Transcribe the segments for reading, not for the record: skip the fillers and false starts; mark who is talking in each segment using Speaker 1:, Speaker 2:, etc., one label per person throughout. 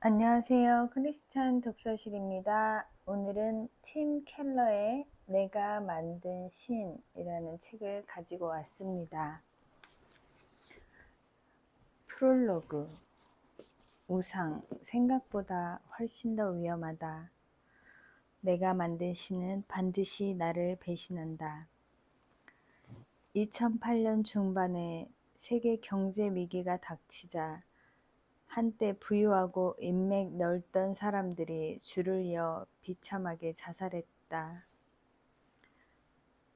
Speaker 1: 안녕하세요. 크리스찬 독서실입니다. 오늘은 팀 켈러의 내가 만든 신이라는 책을 가지고 왔습니다. 프롤로그. 우상, 생각보다 훨씬 더 위험하다. 내가 만든 신은 반드시 나를 배신한다. 2008년 중반에 세계 경제 위기가 닥치자 한때 부유하고 인맥 넓던 사람들이 줄을 이어 비참하게 자살했다.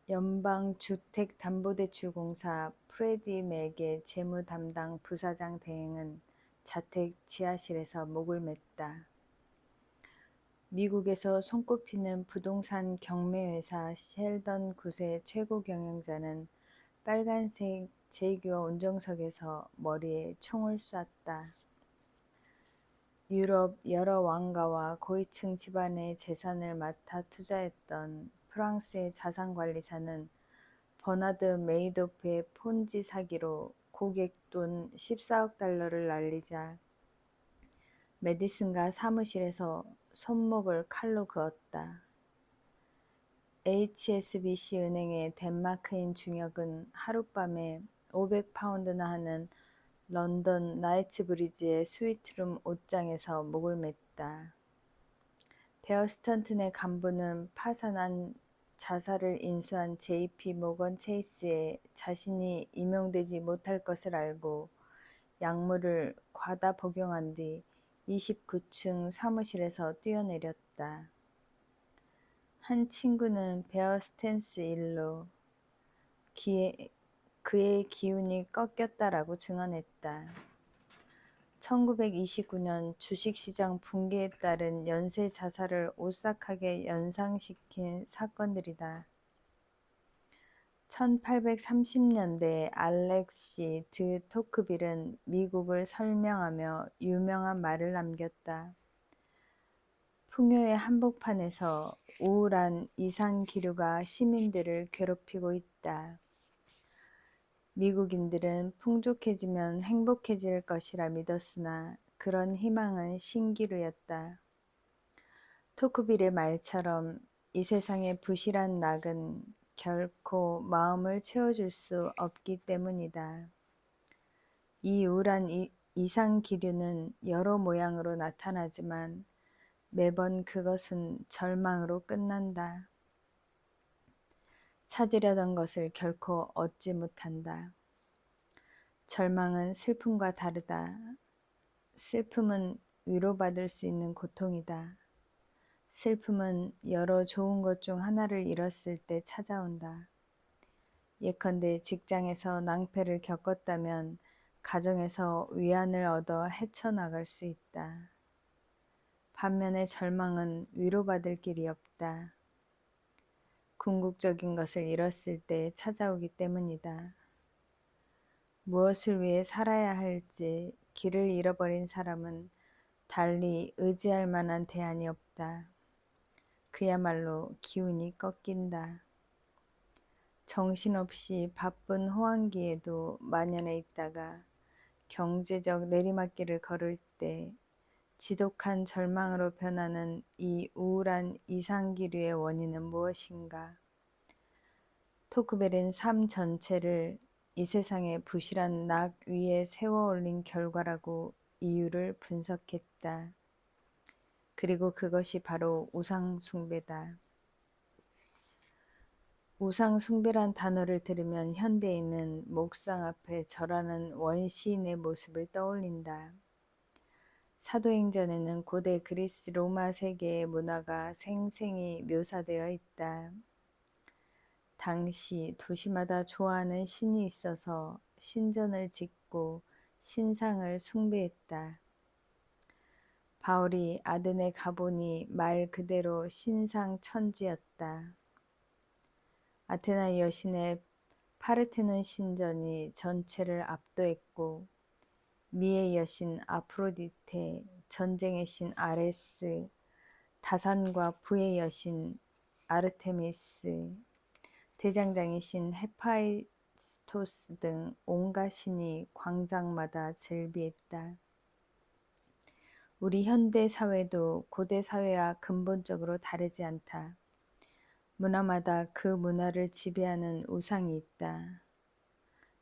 Speaker 1: 연방주택담보대출공사 프레디 맥의 재무 담당 부사장 대행은 자택 지하실에서 목을 맸다. 미국에서 손꼽히는 부동산 경매회사 셸던 굿의 최고 경영자는 빨간색 제규어 운전석에서 머리에 총을 쐈다. 유럽 여러 왕가와 고위층 집안의 재산을 맡아 투자했던 프랑스의 자산관리사는 버나드 메이도프의 폰지 사기로 고객 돈 14억 달러를 날리자 메디슨가 사무실에서 손목을 칼로 그었다. HSBC 은행의 덴마크인 중역은 하룻밤에 500파운드나 하는 런던 나이츠브리지의 스위트룸 옷장에서 목을 맸다. 베어 스턴튼의 간부는 파산한 자사를 인수한 JP 모건 체이스에 자신이 임용되지 못할 것을 알고 약물을 과다 복용한 뒤 29층 사무실에서 뛰어내렸다. 한 친구는 베어 스탠스 일로 그의 기운이 꺾였다라고 증언했다. 1929년 주식시장 붕괴에 따른 연쇄 자살을 오싹하게 연상시킨 사건들이다. 1830년대에 알렉시 드 토크빌은 미국을 설명하며 유명한 말을 남겼다. 풍요의 한복판에서 우울한 이상기류가 시민들을 괴롭히고 있다. 미국인들은 풍족해지면 행복해질 것이라 믿었으나 그런 희망은 신기루였다. 토크빌의 말처럼 이 세상의 부실한 낙은 결코 마음을 채워줄 수 없기 때문이다. 이 우울한 이상기류는 여러 모양으로 나타나지만 매번 그것은 절망으로 끝난다. 찾으려던 것을 결코 얻지 못한다. 절망은 슬픔과 다르다. 슬픔은 위로받을 수 있는 고통이다. 슬픔은 여러 좋은 것 중 하나를 잃었을 때 찾아온다. 예컨대 직장에서 낭패를 겪었다면 가정에서 위안을 얻어 헤쳐나갈 수 있다. 반면에 절망은 위로받을 길이 없다. 궁극적인 것을 잃었을 때 찾아오기 때문이다. 무엇을 위해 살아야 할지 길을 잃어버린 사람은 달리 의지할 만한 대안이 없다. 그야말로 기운이 꺾인다. 정신없이 바쁜 호황기에도 만연해 있다가 경제적 내리막길을 걸을 때 지독한 절망으로 변하는 이 우울한 이상기류의 원인은 무엇인가? 토크벨은 삶 전체를 이 세상의 부실한 낙 위에 세워 올린 결과라고 이유를 분석했다. 그리고 그것이 바로 우상숭배다. 우상숭배란 단어를 들으면 현대인은 목상 앞에 절하는 원시인의 모습을 떠올린다. 사도행전에는 고대 그리스 로마 세계의 문화가 생생히 묘사되어 있다. 당시 도시마다 좋아하는 신이 있어서 신전을 짓고 신상을 숭배했다. 바울이 아덴에 가보니 말 그대로 신상 천지였다. 아테나 여신의 파르테논 신전이 전체를 압도했고 미의 여신 아프로디테, 전쟁의 신 아레스, 다산과 부의 여신 아르테미스, 대장장이 신 헤파이스토스 등 온갖 신이 광장마다 즐비했다. 우리 현대 사회도 고대 사회와 근본적으로 다르지 않다. 문화마다 그 문화를 지배하는 우상이 있다.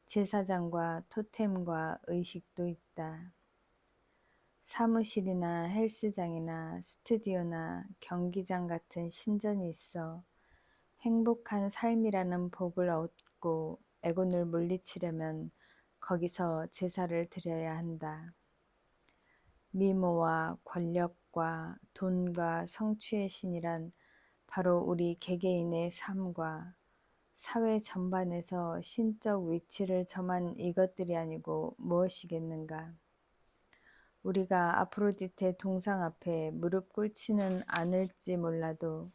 Speaker 1: 제사장과 토템과 의식도 있다. 사무실이나 헬스장이나 스튜디오나 경기장 같은 신전이 있어 행복한 삶이라는 복을 얻고 애곤을 물리치려면 거기서 제사를 드려야 한다. 미모와 권력과 돈과 성취의 신이란 바로 우리 개개인의 삶과 사회 전반에서 신적 위치를 점한 이것들이 아니고 무엇이겠는가. 우리가 아프로디테 동상 앞에 무릎 꿇지는 않을지 몰라도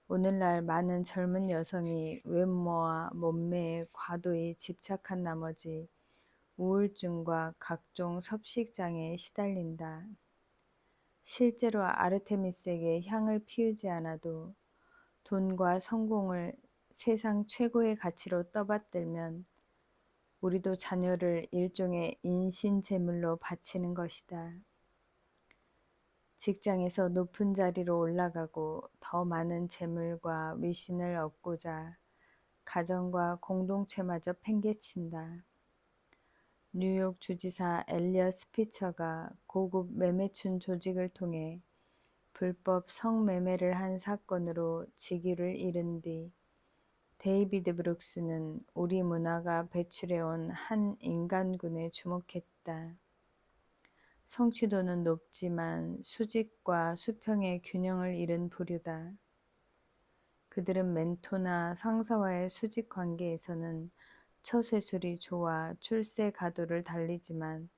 Speaker 1: 오늘날 많은 젊은 여성이 외모와 몸매에 과도히 집착한 나머지 우울증과 각종 섭식장애에 시달린다. 실제로 아르테미스에게 향을 피우지 않아도 돈과 성공을 세상 최고의 가치로 떠받들면 우리도 자녀를 일종의 인신제물로 바치는 것이다. 직장에서 높은 자리로 올라가고 더 많은 재물과 위신을 얻고자 가정과 공동체마저 팽개친다. 뉴욕 주지사 엘리엇 스피처가 고급 매매춘 조직을 통해 불법 성매매를 한 사건으로 직위를 잃은 뒤 데이비드 브룩스는 우리 문화가 배출해온 한 인간군에 주목했다. 성취도는 높지만 수직과 수평의 균형을 잃은 부류다. 그들은 멘토나 상사와의 수직 관계에서는 처세술이 좋아 출세 가도를 달리지만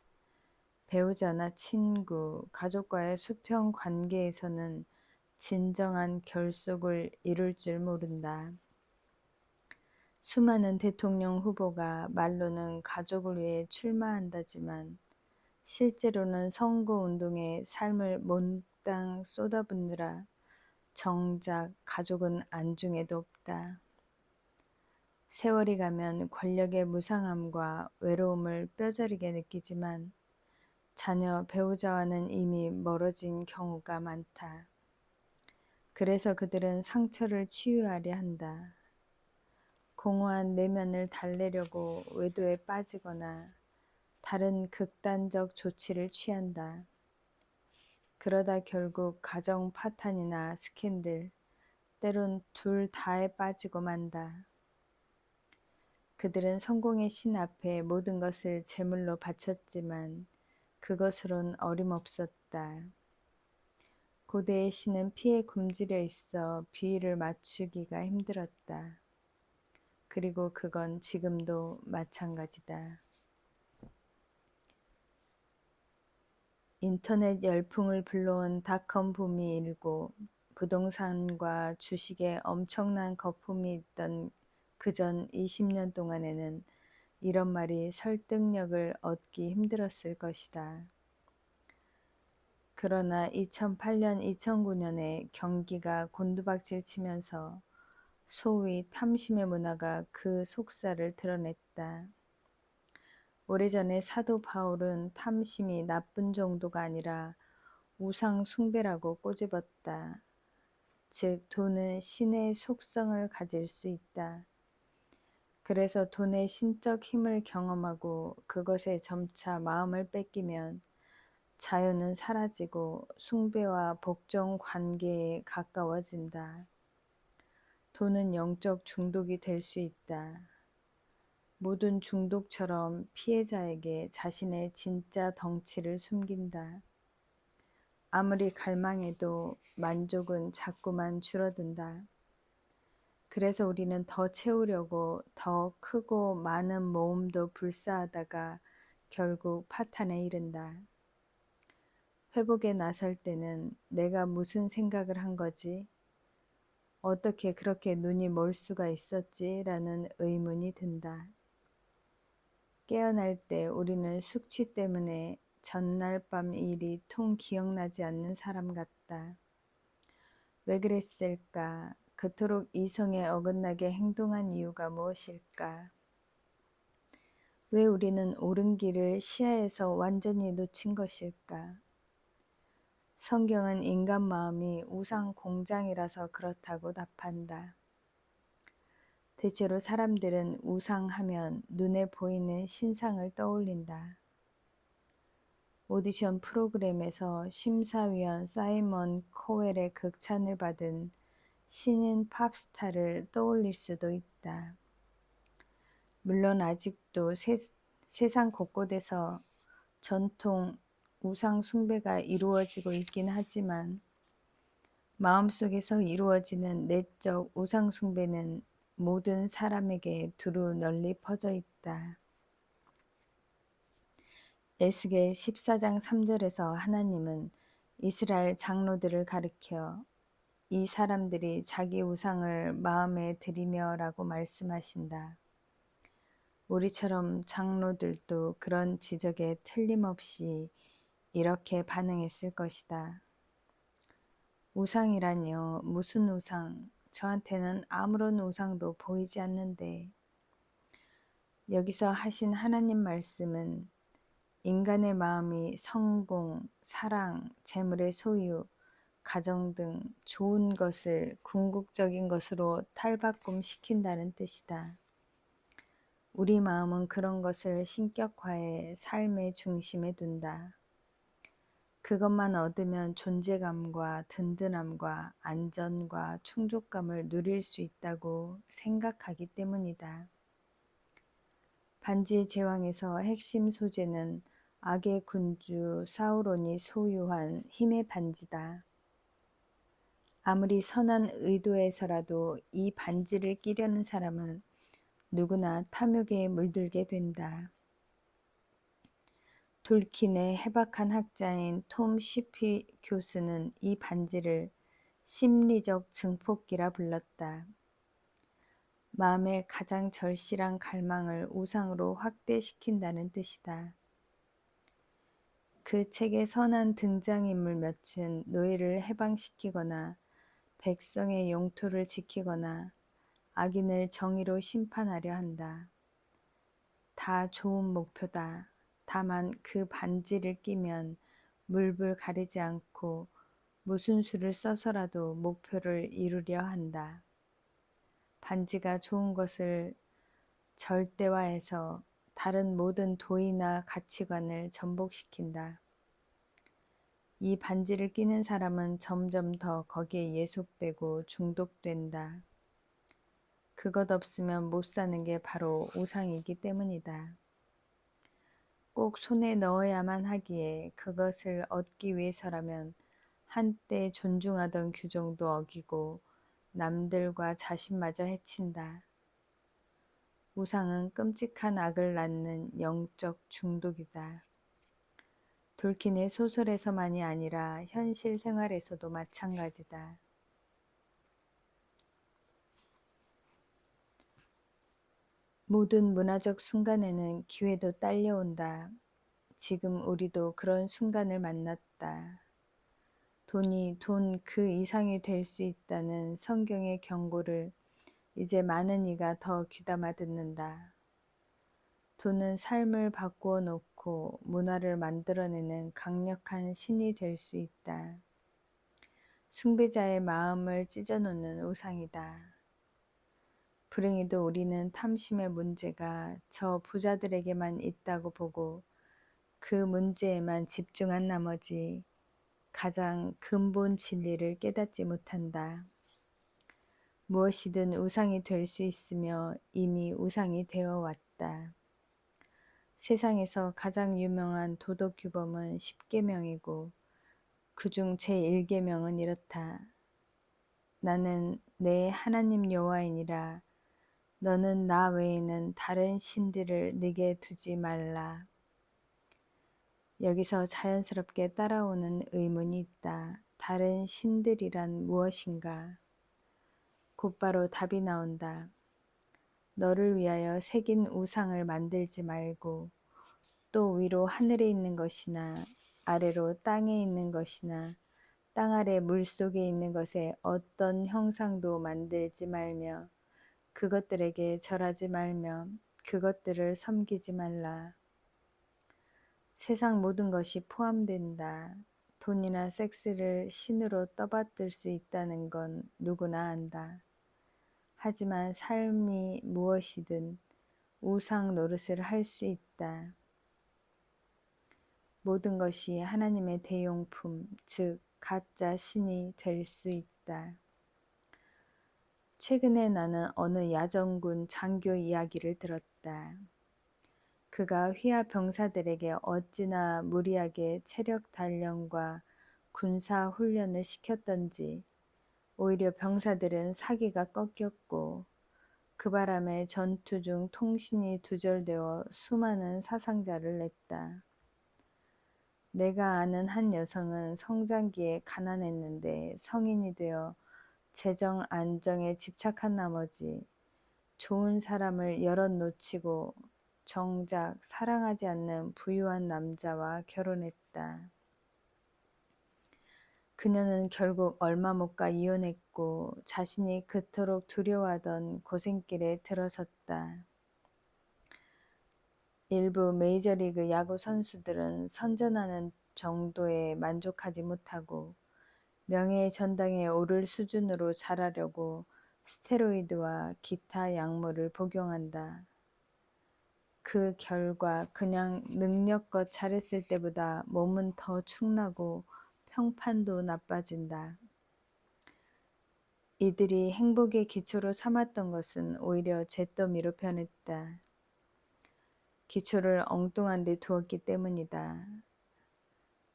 Speaker 1: 배우자나 친구, 가족과의 수평 관계에서는 진정한 결속을 이룰 줄 모른다. 수많은 대통령 후보가 말로는 가족을 위해 출마한다지만 실제로는 선거운동에 삶을 몽땅 쏟아붓느라 정작 가족은 안중에도 없다. 세월이 가면 권력의 무상함과 외로움을 뼈저리게 느끼지만 자녀 배우자와는 이미 멀어진 경우가 많다. 그래서 그들은 상처를 치유하려 한다. 공허한 내면을 달래려고 외도에 빠지거나 다른 극단적 조치를 취한다. 그러다 결국 가정 파탄이나 스캔들, 때론 둘 다에 빠지고 만다. 그들은 성공의 신 앞에 모든 것을 제물로 바쳤지만 그것으론 어림없었다. 고대의 신은 피에 굶주려 있어 비위를 맞추기가 힘들었다. 그리고 그건 지금도 마찬가지다. 인터넷 열풍을 불러온 닷컴 붐이 일고 부동산과 주식에 엄청난 거품이 있던 그전 20년 동안에는 이런 말이 설득력을 얻기 힘들었을 것이다. 그러나 2008년, 2009년에 경기가 곤두박질 치면서 소위 탐심의 문화가 그 속살을 드러냈다. 오래전에 사도 바울은 탐심이 나쁜 정도가 아니라 우상 숭배라고 꼬집었다. 즉 돈은 신의 속성을 가질 수 있다. 그래서 돈의 신적 힘을 경험하고 그것에 점차 마음을 뺏기면 자유는 사라지고 숭배와 복종 관계에 가까워진다. 돈은 영적 중독이 될 수 있다. 모든 중독처럼 피해자에게 자신의 진짜 덩치를 숨긴다. 아무리 갈망해도 만족은 자꾸만 줄어든다. 그래서 우리는 더 채우려고 더 크고 많은 모험도 불사하다가 결국 파탄에 이른다. 회복에 나설 때는 내가 무슨 생각을 한 거지? 어떻게 그렇게 눈이 멀 수가 있었지? 라는 의문이 든다. 깨어날 때 우리는 숙취 때문에 전날 밤 일이 통 기억나지 않는 사람 같다. 왜 그랬을까? 그토록 이성에 어긋나게 행동한 이유가 무엇일까? 왜 우리는 옳은 길을 시야에서 완전히 놓친 것일까? 성경은 인간 마음이 우상 공장이라서 그렇다고 답한다. 대체로 사람들은 우상하면 눈에 보이는 신상을 떠올린다. 오디션 프로그램에서 심사위원 사이먼 코웰의 극찬을 받은 신인 팝스타를 떠올릴 수도 있다. 물론 아직도 세상 곳곳에서 전통 우상 숭배가 이루어지고 있긴 하지만 마음속에서 이루어지는 내적 우상 숭배는 모든 사람에게 두루 널리 퍼져 있다. 에스겔 14장 3절에서 하나님은 이스라엘 장로들을 가리켜 이 사람들이 자기 우상을 마음에 들이며 라고 말씀하신다. 우리처럼 장로들도 그런 지적에 틀림없이 이렇게 반응했을 것이다. 우상이라뇨? 무슨 우상? 저한테는 아무런 우상도 보이지 않는데. 여기서 하신 하나님 말씀은 인간의 마음이 성공, 사랑, 재물의 소유, 가정 등 좋은 것을 궁극적인 것으로 탈바꿈 시킨다는 뜻이다. 우리 마음은 그런 것을 신격화해 삶의 중심에 둔다. 그것만 얻으면 존재감과 든든함과 안전과 충족감을 누릴 수 있다고 생각하기 때문이다. 반지의 제왕에서 핵심 소재는 악의 군주 사우론이 소유한 힘의 반지다. 아무리 선한 의도에서라도 이 반지를 끼려는 사람은 누구나 탐욕에 물들게 된다. 돌킨의 해박한 학자인 톰 시피 교수는 이 반지를 심리적 증폭기라 불렀다. 마음의 가장 절실한 갈망을 우상으로 확대시킨다는 뜻이다. 그 책의 선한 등장인물 몇은 노예를 해방시키거나 백성의 영토를 지키거나 악인을 정의로 심판하려 한다. 다 좋은 목표다. 다만 그 반지를 끼면 물불 가리지 않고 무슨 수를 써서라도 목표를 이루려 한다. 반지가 좋은 것을 절대화해서 다른 모든 도의나 가치관을 전복시킨다. 이 반지를 끼는 사람은 점점 더 거기에 예속되고 중독된다. 그것 없으면 못 사는 게 바로 우상이기 때문이다. 꼭 손에 넣어야만 하기에 그것을 얻기 위해서라면 한때 존중하던 규정도 어기고 남들과 자신마저 해친다. 우상은 끔찍한 악을 낳는 영적 중독이다. 돌킨의 소설에서만이 아니라 현실 생활에서도 마찬가지다. 모든 문화적 순간에는 기회도 딸려온다. 지금 우리도 그런 순간을 만났다. 돈이 돈 그 이상이 될 수 있다는 성경의 경고를 이제 많은 이가 더 귀담아 듣는다. 돈은 삶을 바꾸어 놓고 문화를 만들어내는 강력한 신이 될 수 있다. 숭배자의 마음을 찢어놓는 우상이다. 불행히도 우리는 탐심의 문제가 저 부자들에게만 있다고 보고 그 문제에만 집중한 나머지 가장 근본 진리를 깨닫지 못한다. 무엇이든 우상이 될 수 있으며 이미 우상이 되어 왔다. 세상에서 가장 유명한 도덕규범은 10계명이고 그중 제1계명은 이렇다. 나는 내 하나님 여호와이니라. 너는 나 외에는 다른 신들을 네게 두지 말라. 여기서 자연스럽게 따라오는 의문이 있다. 다른 신들이란 무엇인가? 곧바로 답이 나온다. 너를 위하여 새긴 우상을 만들지 말고 또 위로 하늘에 있는 것이나 아래로 땅에 있는 것이나 땅 아래 물속에 있는 것에 어떤 형상도 만들지 말며 그것들에게 절하지 말며 그것들을 섬기지 말라. 세상 모든 것이 포함된다. 돈이나 섹스를 신으로 떠받들 수 있다는 건 누구나 안다. 하지만 삶이 무엇이든 우상 노릇을 할 수 있다. 모든 것이 하나님의 대용품, 즉 가짜 신이 될 수 있다. 최근에 나는 어느 야전군 장교 이야기를 들었다. 그가 휘하 병사들에게 어찌나 무리하게 체력 단련과 군사 훈련을 시켰던지 오히려 병사들은 사기가 꺾였고 그 바람에 전투 중 통신이 두절되어 수많은 사상자를 냈다. 내가 아는 한 여성은 성장기에 가난했는데 성인이 되어 재정 안정에 집착한 나머지 좋은 사람을 여럿 놓치고 정작 사랑하지 않는 부유한 남자와 결혼했다. 그녀는 결국 얼마 못 가 이혼했고 자신이 그토록 두려워하던 고생길에 들어섰다. 일부 메이저리그 야구 선수들은 선전하는 정도에 만족하지 못하고 명예의 전당에 오를 수준으로 자라려고 스테로이드와 기타 약물을 복용한다. 그 결과 그냥 능력껏 잘했을 때보다 몸은 더 축나고 평판도 나빠진다. 이들이 행복의 기초로 삼았던 것은 오히려 잿더미로 변했다. 기초를 엉뚱한 데 두었기 때문이다.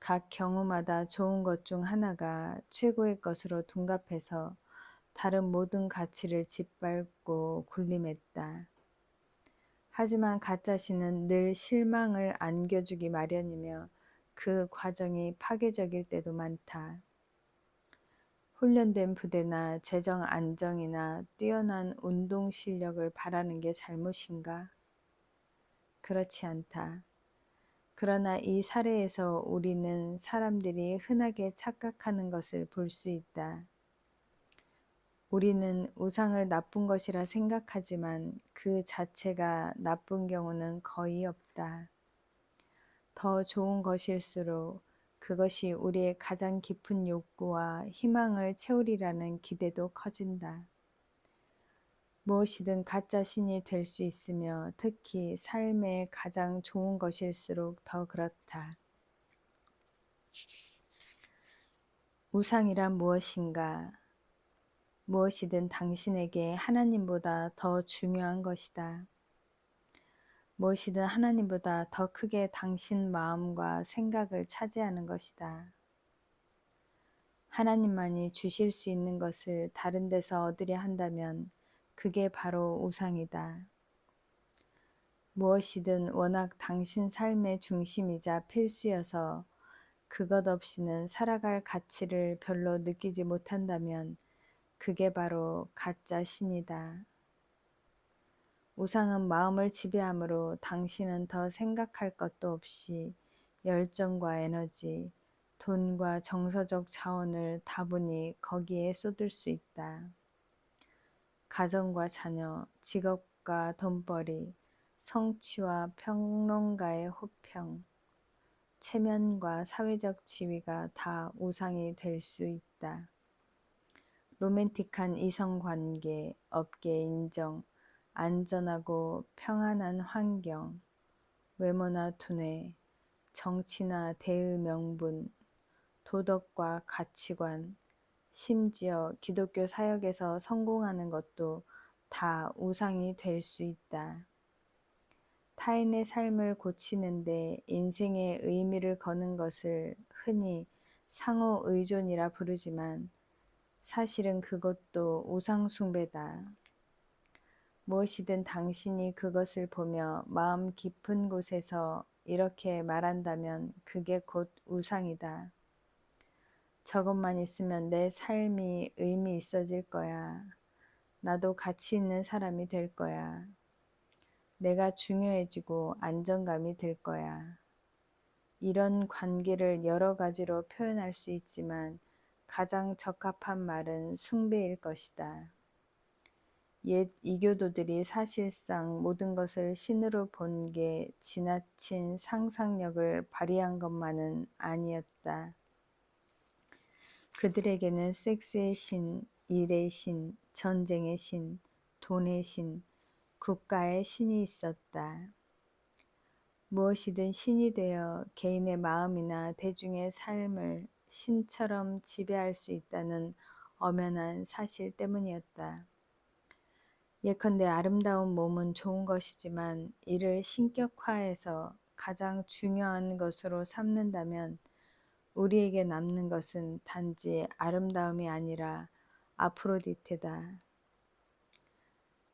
Speaker 1: 각 경우마다 좋은 것 중 하나가 최고의 것으로 둔갑해서 다른 모든 가치를 짓밟고 군림했다. 하지만 가짜신은 늘 실망을 안겨주기 마련이며 그 과정이 파괴적일 때도 많다. 훈련된 부대나 재정 안정이나 뛰어난 운동 실력을 바라는 게 잘못인가? 그렇지 않다. 그러나 이 사례에서 우리는 사람들이 흔하게 착각하는 것을 볼 수 있다. 우리는 우상을 나쁜 것이라 생각하지만 그 자체가 나쁜 경우는 거의 없다. 더 좋은 것일수록 그것이 우리의 가장 깊은 욕구와 희망을 채우리라는 기대도 커진다. 무엇이든 가짜 신이 될 수 있으며 특히 삶의 가장 좋은 것일수록 더 그렇다. 우상이란 무엇인가? 무엇이든 당신에게 하나님보다 더 중요한 것이다. 무엇이든 하나님보다 더 크게 당신 마음과 생각을 차지하는 것이다. 하나님만이 주실 수 있는 것을 다른 데서 얻으려 한다면 그게 바로 우상이다. 무엇이든 워낙 당신 삶의 중심이자 필수여서 그것 없이는 살아갈 가치를 별로 느끼지 못한다면 그게 바로 가짜 신이다. 우상은 마음을 지배하므로 당신은 더 생각할 것도 없이 열정과 에너지, 돈과 정서적 자원을 다분히 거기에 쏟을 수 있다. 가정과 자녀, 직업과 돈벌이, 성취와 평론가의 호평, 체면과 사회적 지위가 다 우상이 될 수 있다. 로맨틱한 이성관계, 업계 인정, 안전하고 평안한 환경, 외모나 두뇌, 정치나 대의 명분, 도덕과 가치관, 심지어 기독교 사역에서 성공하는 것도 다 우상이 될 수 있다. 타인의 삶을 고치는데 인생의 의미를 거는 것을 흔히 상호 의존이라 부르지만 사실은 그것도 우상 숭배다. 무엇이든 당신이 그것을 보며 마음 깊은 곳에서 이렇게 말한다면 그게 곧 우상이다. 저것만 있으면 내 삶이 의미 있어질 거야. 나도 가치 있는 사람이 될 거야. 내가 중요해지고 안정감이 들 거야. 이런 관계를 여러 가지로 표현할 수 있지만 가장 적합한 말은 숭배일 것이다. 옛 이교도들이 사실상 모든 것을 신으로 본 게 지나친 상상력을 발휘한 것만은 아니었다. 그들에게는 섹스의 신, 일의 신, 전쟁의 신, 돈의 신, 국가의 신이 있었다. 무엇이든 신이 되어 개인의 마음이나 대중의 삶을 신처럼 지배할 수 있다는 엄연한 사실 때문이었다. 예컨대 아름다운 몸은 좋은 것이지만 이를 신격화해서 가장 중요한 것으로 삼는다면 우리에게 남는 것은 단지 아름다움이 아니라 아프로디테다.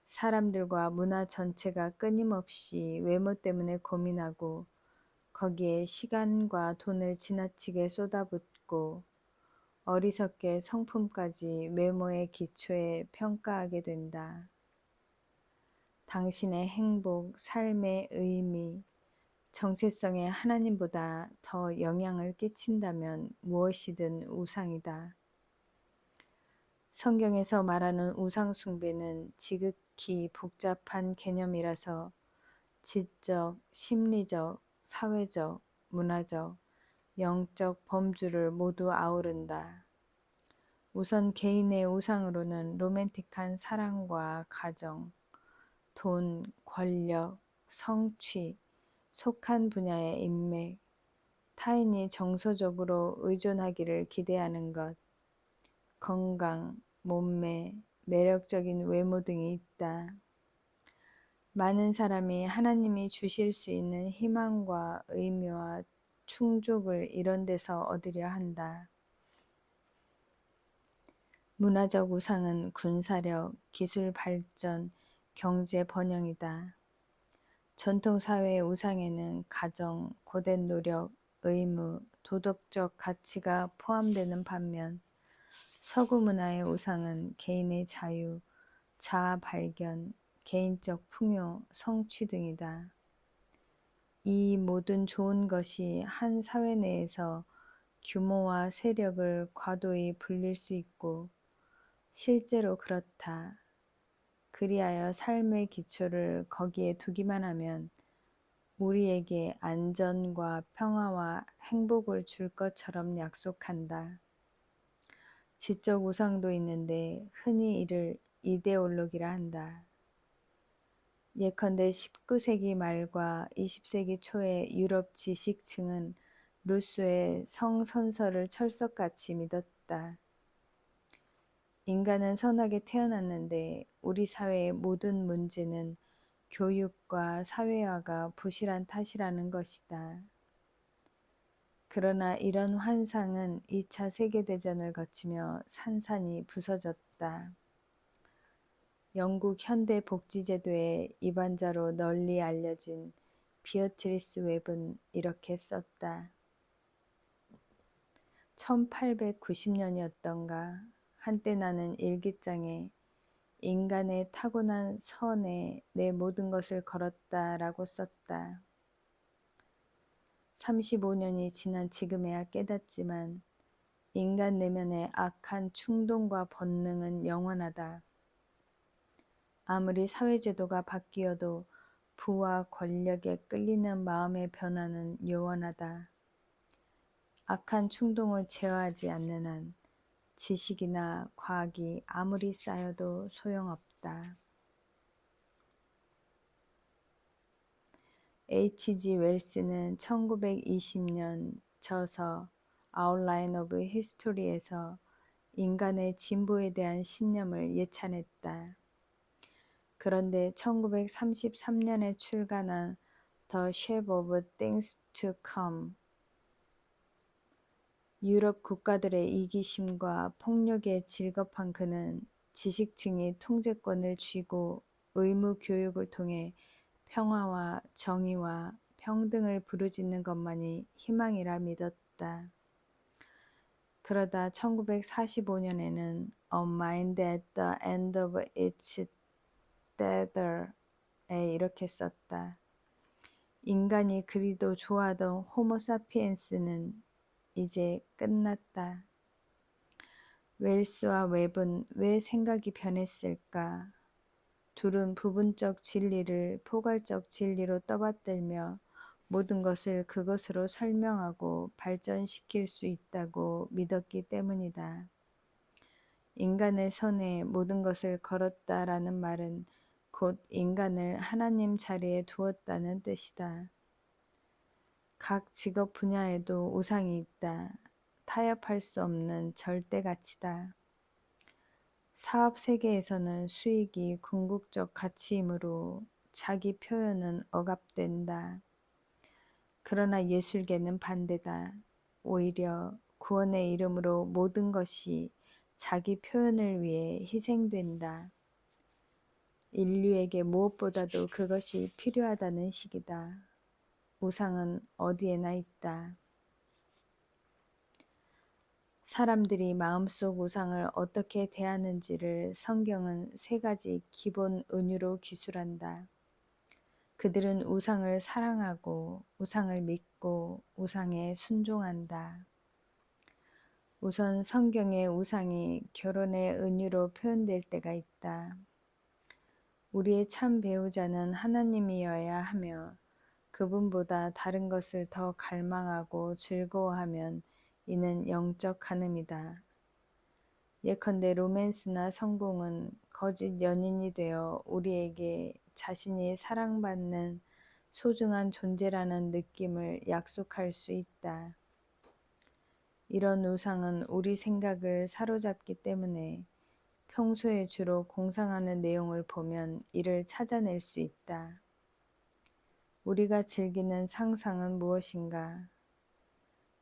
Speaker 1: 사람들과 문화 전체가 끊임없이 외모 때문에 고민하고 거기에 시간과 돈을 지나치게 쏟아붓고 어리석게 성품까지 외모의 기초에 평가하게 된다. 당신의 행복, 삶의 의미, 정체성에 하나님보다 더 영향을 끼친다면 무엇이든 우상이다. 성경에서 말하는 우상 숭배는 지극히 복잡한 개념이라서 지적, 심리적, 사회적, 문화적, 영적 범주를 모두 아우른다. 우선 개인의 우상으로는 로맨틱한 사랑과 가정, 돈, 권력, 성취, 속한 분야의 인맥, 타인이 정서적으로 의존하기를 기대하는 것, 건강, 몸매, 매력적인 외모 등이 있다. 많은 사람이 하나님이 주실 수 있는 희망과 의미와 충족을 이런 데서 얻으려 한다. 문화적 우상은 군사력, 기술 발전, 경제 번영이다. 전통 사회의 우상에는 가정, 고된 노력, 의무, 도덕적 가치가 포함되는 반면 서구 문화의 우상은 개인의 자유, 자아 발견, 개인적 풍요, 성취 등이다. 이 모든 좋은 것이 한 사회 내에서 규모와 세력을 과도히 불릴 수 있고 실제로 그렇다. 그리하여 삶의 기초를 거기에 두기만 하면 우리에게 안전과 평화와 행복을 줄 것처럼 약속한다. 지적 우상도 있는데 흔히 이를 이데올로기라 한다. 예컨대 19세기 말과 20세기 초의 유럽 지식층은 루소의 성선설을 철석같이 믿었다. 인간은 선하게 태어났는데 우리 사회의 모든 문제는 교육과 사회화가 부실한 탓이라는 것이다. 그러나 이런 환상은 2차 세계대전을 거치며 산산이 부서졌다. 영국 현대복지제도의 입안자로 널리 알려진 비어트리스 웹은 이렇게 썼다. 1890년이었던가 한때 나는 일기장에 인간의 타고난 선에 내 모든 것을 걸었다라고 썼다. 35년이 지난 지금에야 깨닫지만 인간 내면의 악한 충동과 본능은 영원하다. 아무리 사회제도가 바뀌어도 부와 권력에 끌리는 마음의 변화는 요원하다. 악한 충동을 제어하지 않는 한 지식이나 과학이 아무리 쌓여도 소용없다. H.G. 웰스는 1920년 저서 아웃라인 오브 히스토리에서 인간의 진보에 대한 신념을 예찬했다. 그런데 1933년에 출간한 The Shape of Things to Come, 유럽 국가들의 이기심과 폭력에 질겁한 그는 지식층이 통제권을 쥐고 의무 교육을 통해 평화와 정의와 평등을 부르짖는 것만이 희망이라 믿었다. 그러다 1945년에는 A Mind at the End of Its Tether에 이렇게 썼다. 인간이 그리도 좋아하던 호모사피엔스는 이제 끝났다. 웰스와 웹은 왜 생각이 변했을까? 둘은 부분적 진리를 포괄적 진리로 떠받들며 모든 것을 그것으로 설명하고 발전시킬 수 있다고 믿었기 때문이다. 인간의 선에 모든 것을 걸었다라는 말은 곧 인간을 하나님 자리에 두었다는 뜻이다. 각 직업 분야에도 우상이 있다. 타협할 수 없는 절대 가치다. 사업 세계에서는 수익이 궁극적 가치이므로 자기 표현은 억압된다. 그러나 예술계는 반대다. 오히려 구원의 이름으로 모든 것이 자기 표현을 위해 희생된다. 인류에게 무엇보다도 그것이 필요하다는 식이다. 우상은 어디에나 있다. 사람들이 마음속 우상을 어떻게 대하는지를 성경은 세 가지 기본 은유로 기술한다. 그들은 우상을 사랑하고 우상을 믿고 우상에 순종한다. 우선 성경의 우상이 결혼의 은유로 표현될 때가 있다. 우리의 참 배우자는 하나님이어야 하며 그분보다 다른 것을 더 갈망하고 즐거워하면 이는 영적 간음이다. 예컨대 로맨스나 성공은 거짓 연인이 되어 우리에게 자신이 사랑받는 소중한 존재라는 느낌을 약속할 수 있다. 이런 우상은 우리 생각을 사로잡기 때문에 평소에 주로 공상하는 내용을 보면 이를 찾아낼 수 있다. 우리가 즐기는 상상은 무엇인가?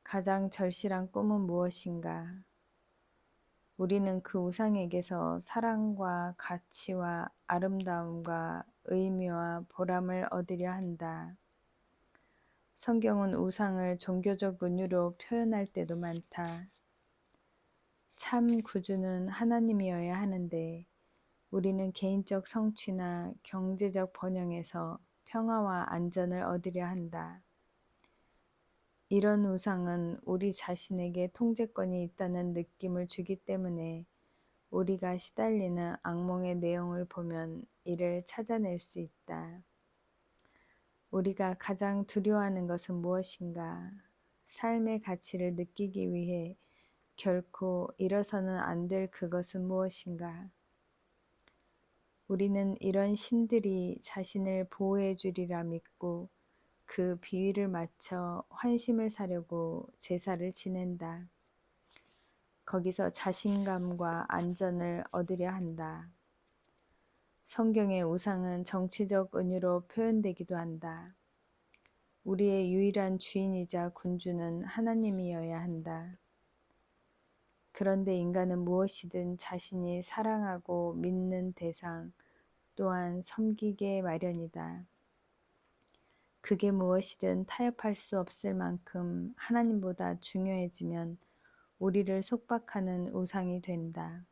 Speaker 1: 가장 절실한 꿈은 무엇인가? 우리는 그 우상에게서 사랑과 가치와 아름다움과 의미와 보람을 얻으려 한다. 성경은 우상을 종교적 은유로 표현할 때도 많다. 참 구주는 하나님이어야 하는데 우리는 개인적 성취나 경제적 번영에서 평화와 안전을 얻으려 한다. 이런 우상은 우리 자신에게 통제권이 있다는 느낌을 주기 때문에 우리가 시달리는 악몽의 내용을 보면 이를 찾아낼 수 있다. 우리가 가장 두려워하는 것은 무엇인가? 삶의 가치를 느끼기 위해 결코 잃어서는 안 될 그것은 무엇인가? 우리는 이런 신들이 자신을 보호해 주리라 믿고 그 비위를 맞춰 환심을 사려고 제사를 지낸다. 거기서 자신감과 안전을 얻으려 한다. 성경의 우상은 정치적 은유로 표현되기도 한다. 우리의 유일한 주인이자 군주는 하나님이어야 한다. 그런데 인간은 무엇이든 자신이 사랑하고 믿는 대상 또한 섬기게 마련이다. 그게 무엇이든 타협할 수 없을 만큼 하나님보다 중요해지면 우리를 속박하는 우상이 된다.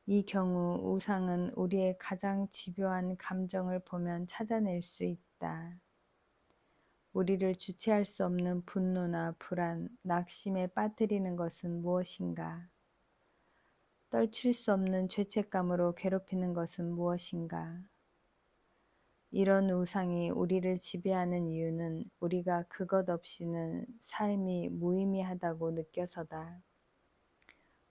Speaker 1: 이 경우 우상은 우리의 가장 집요한 감정을 보면 찾아낼 수 있다. 우리를 주체할 수 없는 분노나 불안, 낙심에 빠뜨리는 것은 무엇인가? 떨칠 수 없는 죄책감으로 괴롭히는 것은 무엇인가? 이런 우상이 우리를 지배하는 이유는 우리가 그것 없이는 삶이 무의미하다고 느껴서다.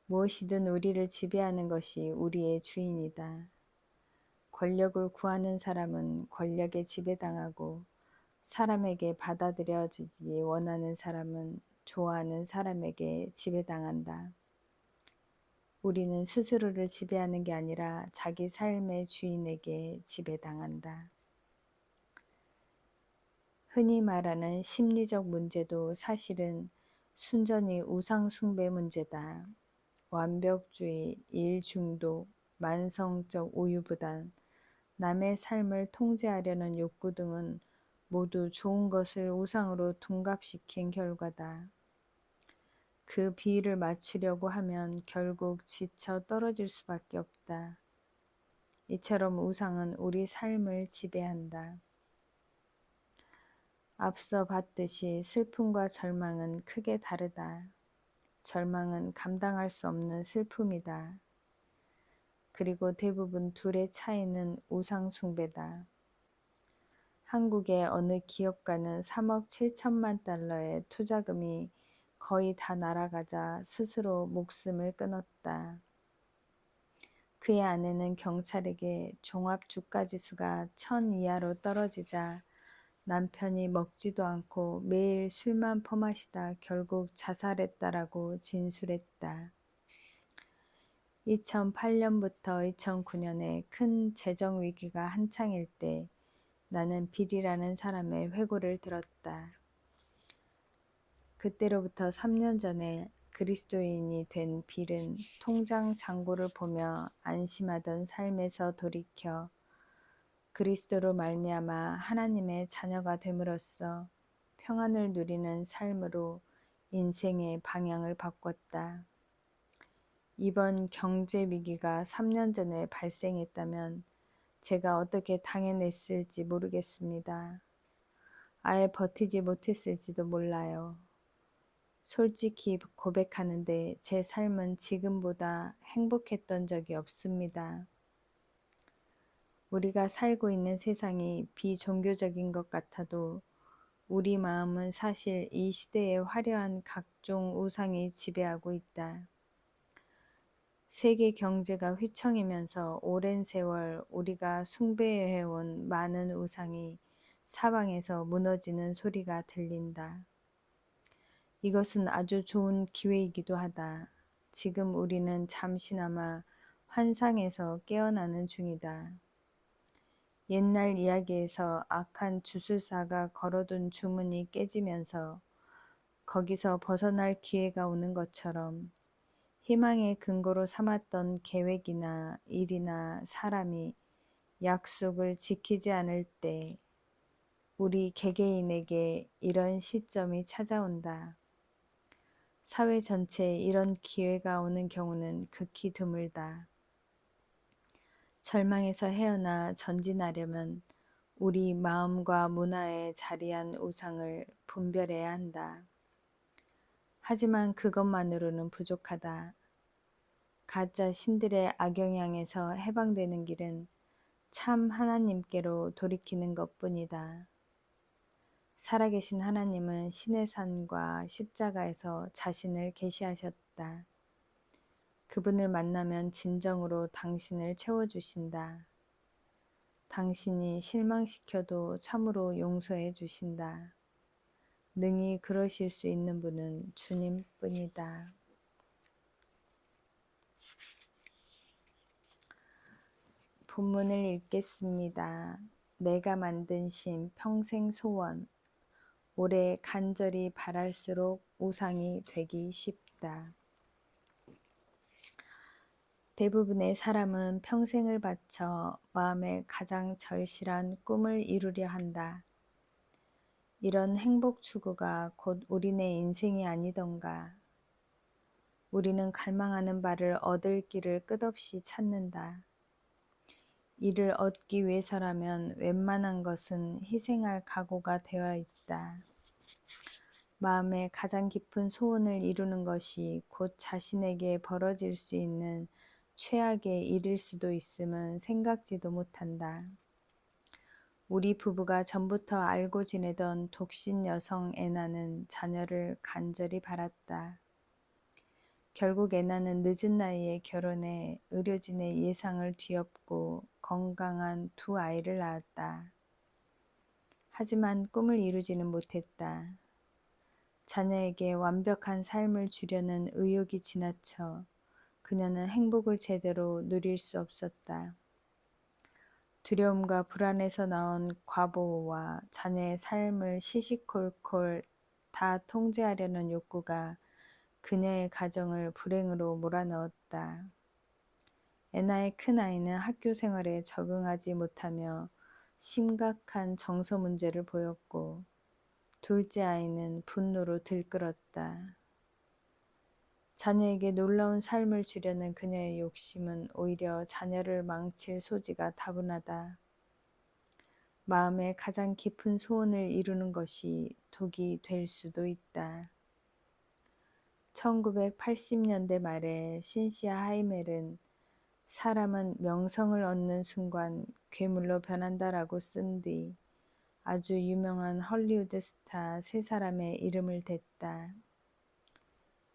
Speaker 1: 무엇이든 우리를 지배하는 것이 우리의 주인이다. 권력을 구하는 사람은 권력에 지배당하고 사람에게 받아들여지기 원하는 사람은 좋아하는 사람에게 지배당한다. 우리는 스스로를 지배하는 게 아니라 자기 삶의 주인에게 지배당한다. 흔히 말하는 심리적 문제도 사실은 순전히 우상 숭배 문제다. 완벽주의, 일 중독, 만성적 우유부단, 남의 삶을 통제하려는 욕구 등은 모두 좋은 것을 우상으로 둔갑시킨 결과다. 그 비위를 맞추려고 하면 결국 지쳐 떨어질 수밖에 없다. 이처럼 우상은 우리 삶을 지배한다. 앞서 봤듯이 슬픔과 절망은 크게 다르다. 절망은 감당할 수 없는 슬픔이다. 그리고 대부분 둘의 차이는 우상 숭배다. 한국의 어느 기업가는 3억 7천만 달러의 투자금이 거의 다 날아가자 스스로 목숨을 끊었다. 그의 아내는 경찰에게 종합 주가지수가 1000 이하로 떨어지자 남편이 먹지도 않고 매일 술만 퍼마시다 결국 자살했다라고 진술했다. 2008년부터 2009년에 큰 재정 위기가 한창일 때 나는 빌이라는 사람의 회고를 들었다. 그때로부터 3년 전에 그리스도인이 된 빌은 통장 잔고를 보며 안심하던 삶에서 돌이켜 그리스도로 말미암아 하나님의 자녀가 됨으로써 평안을 누리는 삶으로 인생의 방향을 바꿨다. 이번 경제 위기가 3년 전에 발생했다면 제가 어떻게 당해냈을지 모르겠습니다. 아예 버티지 못했을지도 몰라요. 솔직히 고백하는데 제 삶은 지금보다 행복했던 적이 없습니다. 우리가 살고 있는 세상이 비종교적인 것 같아도 우리 마음은 사실 이 시대의 화려한 각종 우상이 지배하고 있다. 세계 경제가 휘청이면서 오랜 세월 우리가 숭배해온 많은 우상이 사방에서 무너지는 소리가 들린다. 이것은 아주 좋은 기회이기도 하다. 지금 우리는 잠시나마 환상에서 깨어나는 중이다. 옛날 이야기에서 악한 주술사가 걸어둔 주문이 깨지면서 거기서 벗어날 기회가 오는 것처럼 희망의 근거로 삼았던 계획이나 일이나 사람이 약속을 지키지 않을 때 우리 개개인에게 이런 시점이 찾아온다. 사회 전체에 이런 기회가 오는 경우는 극히 드물다. 절망에서 헤어나 전진하려면 우리 마음과 문화에 자리한 우상을 분별해야 한다. 하지만 그것만으로는 부족하다. 가짜 신들의 악영향에서 해방되는 길은 참 하나님께로 돌이키는 것뿐이다. 살아계신 하나님은 신의 산과 십자가에서 자신을 계시하셨다. 그분을 만나면 진정으로 당신을 채워주신다. 당신이 실망시켜도 참으로 용서해 주신다. 능히 그러실 수 있는 분은 주님뿐이다. 본문을 읽겠습니다. 내가 만든 신 평생 소원. 오래 간절히 바랄수록 우상이 되기 쉽다. 대부분의 사람은 평생을 바쳐 마음의 가장 절실한 꿈을 이루려 한다. 이런 행복 추구가 곧 우리네 인생이 아니던가. 우리는 갈망하는 바를 얻을 길을 끝없이 찾는다. 이를 얻기 위해서라면 웬만한 것은 희생할 각오가 되어 있다. 마음의 가장 깊은 소원을 이루는 것이 곧 자신에게 벌어질 수 있는 최악의 일일 수도 있음은 생각지도 못한다. 우리 부부가 전부터 알고 지내던 독신 여성 애나는 자녀를 간절히 바랐다. 결국 애나는 늦은 나이에 결혼해 의료진의 예상을 뒤엎고 건강한 두 아이를 낳았다. 하지만 꿈을 이루지는 못했다. 자녀에게 완벽한 삶을 주려는 의욕이 지나쳐 그녀는 행복을 제대로 누릴 수 없었다. 두려움과 불안에서 나온 과보와 자녀의 삶을 시시콜콜 다 통제하려는 욕구가 그녀의 가정을 불행으로 몰아넣었다. 애나의 큰아이는 학교 생활에 적응하지 못하며 심각한 정서 문제를 보였고 둘째 아이는 분노로 들끓었다. 자녀에게 놀라운 삶을 주려는 그녀의 욕심은 오히려 자녀를 망칠 소지가 다분하다. 마음의 가장 깊은 소원을 이루는 것이 독이 될 수도 있다. 1980년대 말에 신시아 하이멜은 사람은 명성을 얻는 순간 괴물로 변한다라고 쓴 뒤 아주 유명한 헐리우드 스타 세 사람의 이름을 댔다.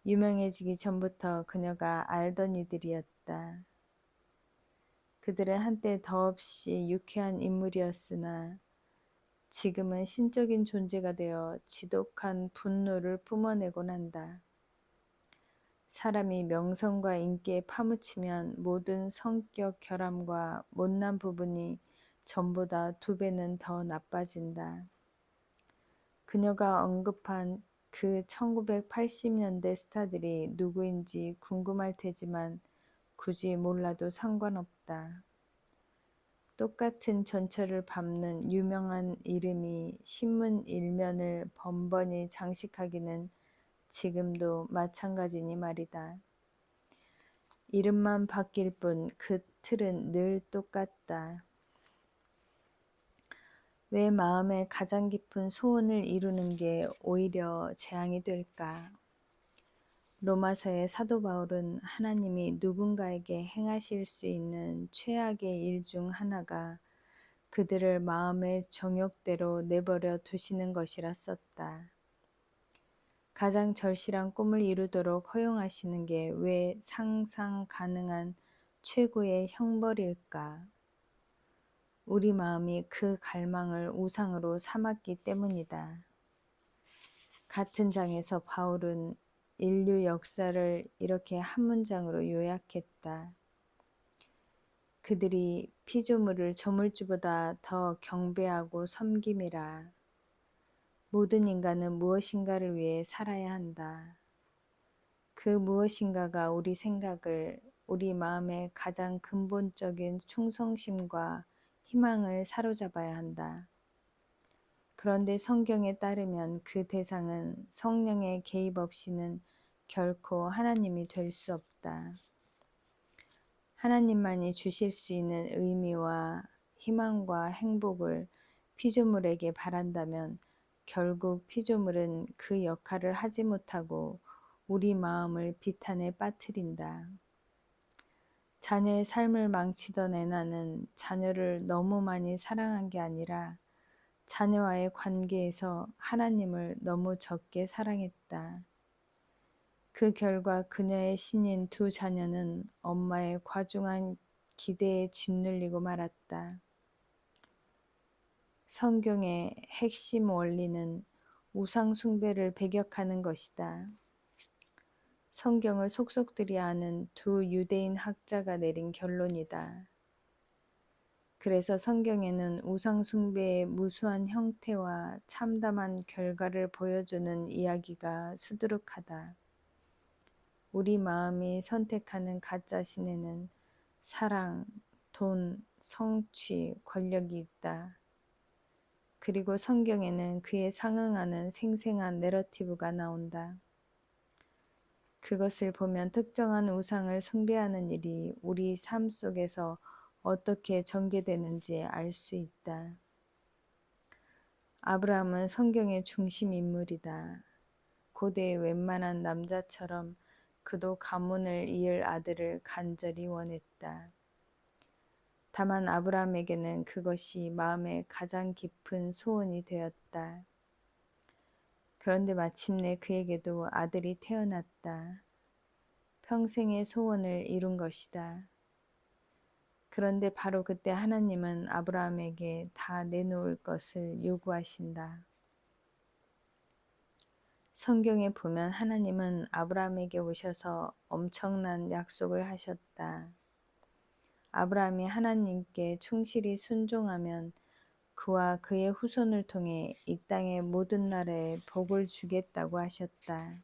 Speaker 1: 유명해지기 전부터 그녀가 알던 이들이었다. 그들은 한때 더없이 유쾌한 인물이었으나 지금은 신적인 존재가 되어 지독한 분노를 뿜어내곤 한다. 사람이 명성과 인기에 파묻히면 모든 성격 결함과 못난 부분이 전보다 2배는 더 나빠진다. 그녀가 언급한 그 1980년대 스타들이 누구인지 궁금할 테지만 굳이 몰라도 상관없다. 똑같은 전철을 밟는 유명한 이름이 신문 일면을 번번이 장식하기는 지금도 마찬가지니 말이다. 이름만 바뀔 뿐 그 틀은 늘 똑같다. 왜 마음의 가장 깊은 소원을 이루는 게 오히려 재앙이 될까? 로마서의 사도 바울은 하나님이 누군가에게 행하실 수 있는 최악의 일 중 하나가 그들을 마음의 정욕대로 내버려 두시는 것이라 썼다. 가장 절실한 꿈을 이루도록 허용하시는 게 왜 상상 가능한 최고의 형벌일까? 우리 마음이 그 갈망을 우상으로 삼았기 때문이다. 같은 장에서 바울은 인류 역사를 이렇게 한 문장으로 요약했다. 그들이 피조물을 조물주보다 더 경배하고 섬김이라. 모든 인간은 무엇인가를 위해 살아야 한다. 그 무엇인가가 우리 생각을, 우리 마음의 가장 근본적인 충성심과 희망을 사로잡아야 한다. 그런데 성경에 따르면 그 대상은 성령의 개입 없이는 결코 하나님이 될 수 없다. 하나님만이 주실 수 있는 의미와 희망과 행복을 피조물에게 바란다면 결국 피조물은 그 역할을 하지 못하고 우리 마음을 비탄에 빠뜨린다. 자녀의 삶을 망치던 애나는 자녀를 너무 많이 사랑한 게 아니라 자녀와의 관계에서 하나님을 너무 적게 사랑했다. 그 결과 그녀의 신인 2 자녀는 엄마의 과중한 기대에 짓눌리고 말았다. 성경의 핵심 원리는 우상 숭배를 배격하는 것이다. 성경을 속속들이 아는 2 유대인 학자가 내린 결론이다. 그래서 성경에는 우상 숭배의 무수한 형태와 참담한 결과를 보여주는 이야기가 수두룩하다. 우리 마음이 선택하는 가짜 신에는 사랑, 돈, 성취, 권력이 있다. 그리고 성경에는 그에 상응하는 생생한 내러티브가 나온다. 그것을 보면 특정한 우상을 숭배하는 일이 우리 삶 속에서 어떻게 전개되는지 알 수 있다. 아브라함은 성경의 중심 인물이다. 고대의 웬만한 남자처럼 그도 가문을 이을 아들을 간절히 원했다. 다만 아브라함에게는 그것이 마음의 가장 깊은 소원이 되었다. 그런데 마침내 그에게도 아들이 태어났다. 평생의 소원을 이룬 것이다. 그런데 바로 그때 하나님은 아브라함에게 다 내놓을 것을 요구하신다. 성경에 보면 하나님은 아브라함에게 오셔서 엄청난 약속을 하셨다. 아브라함이 하나님께 충실히 순종하면 그와 그의 후손을 통해 이 땅의 모든 나라에 복을 주겠다고 하셨다.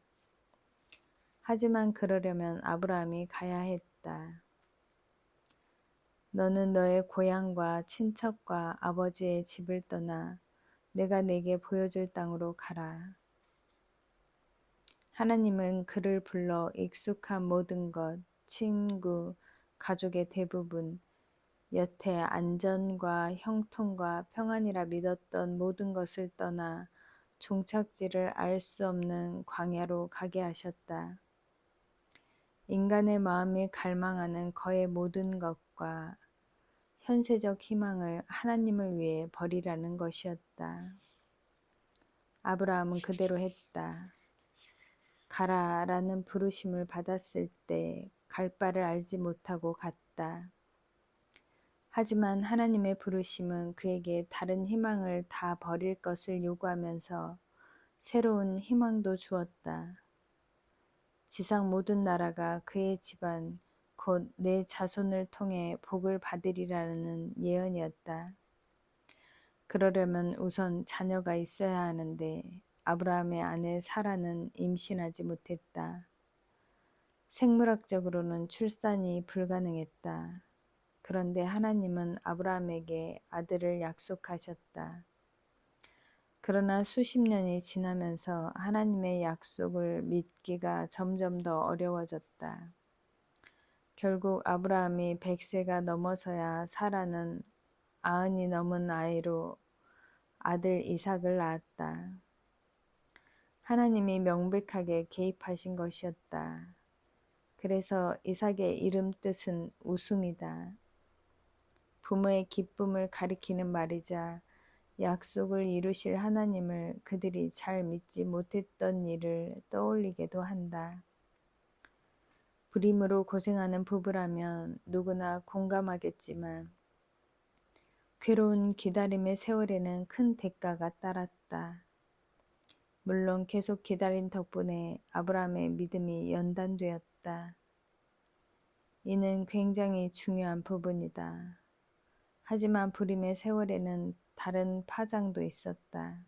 Speaker 1: 하지만 그러려면 아브라함이 가야 했다. 너는 너의 고향과 친척과 아버지의 집을 떠나 내가 내게 보여줄 땅으로 가라. 하나님은 그를 불러 익숙한 모든 것, 친구, 가족의 대부분, 여태 안전과 형통과 평안이라 믿었던 모든 것을 떠나 종착지를 알 수 없는 광야로 가게 하셨다. 인간의 마음이 갈망하는 거의 모든 것과 현세적 희망을 하나님을 위해 버리라는 것이었다. 아브라함은 그대로 했다. 가라라는 부르심을 받았을 때 갈 바를 알지 못하고 갔다. 하지만 하나님의 부르심은 그에게 다른 희망을 다 버릴 것을 요구하면서 새로운 희망도 주었다. 지상 모든 나라가 그의 집안 곧 내 자손을 통해 복을 받으리라는 예언이었다. 그러려면 우선 자녀가 있어야 하는데 아브라함의 아내 사라는 임신하지 못했다. 생물학적으로는 출산이 불가능했다. 그런데 하나님은 아브라함에게 아들을 약속하셨다. 그러나 수십 년이 지나면서 하나님의 약속을 믿기가 점점 더 어려워졌다. 결국 아브라함이 100세가 넘어서야 사라는 90이 넘은 아이로 아들 이삭을 낳았다. 하나님이 명백하게 개입하신 것이었다. 그래서 이삭의 이름 뜻은 웃음이다. 부모의 기쁨을 가리키는 말이자 약속을 이루실 하나님을 그들이 잘 믿지 못했던 일을 떠올리게도 한다. 불임으로 고생하는 부부라면 누구나 공감하겠지만 괴로운 기다림의 세월에는 큰 대가가 따랐다. 물론 계속 기다린 덕분에 아브라함의 믿음이 연단되었다. 이는 굉장히 중요한 부분이다. 하지만 불임의 세월에는 다른 파장도 있었다.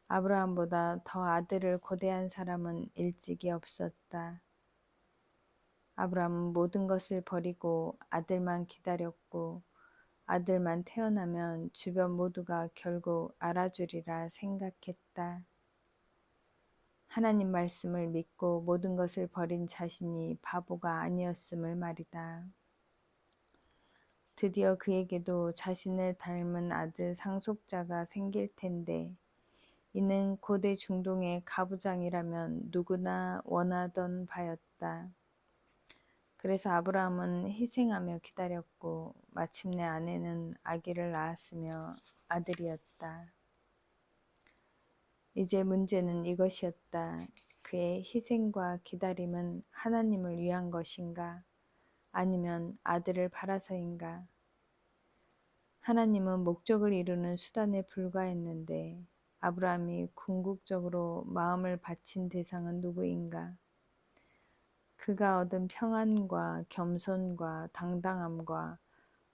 Speaker 1: 아브라함보다 더 아들을 고대한 사람은 일찍이 없었다. 아브라함은 모든 것을 버리고 아들만 기다렸고 아들만 태어나면 주변 모두가 결국 알아주리라 생각했다. 하나님 말씀을 믿고 모든 것을 버린 자신이 바보가 아니었음을 말이다. 드디어 그에게도 자신을 닮은 아들 상속자가 생길 텐데 이는 고대 중동의 가부장이라면 누구나 원하던 바였다. 그래서 아브라함은 희생하며 기다렸고 마침내 아내는 아기를 낳았으며 아들이었다. 이제 문제는 이것이었다. 그의 희생과 기다림은 하나님을 위한 것인가? 아니면 아들을 바라서인가? 하나님은 목적을 이루는 수단에 불과했는데 아브라함이 궁극적으로 마음을 바친 대상은 누구인가? 그가 얻은 평안과 겸손과 당당함과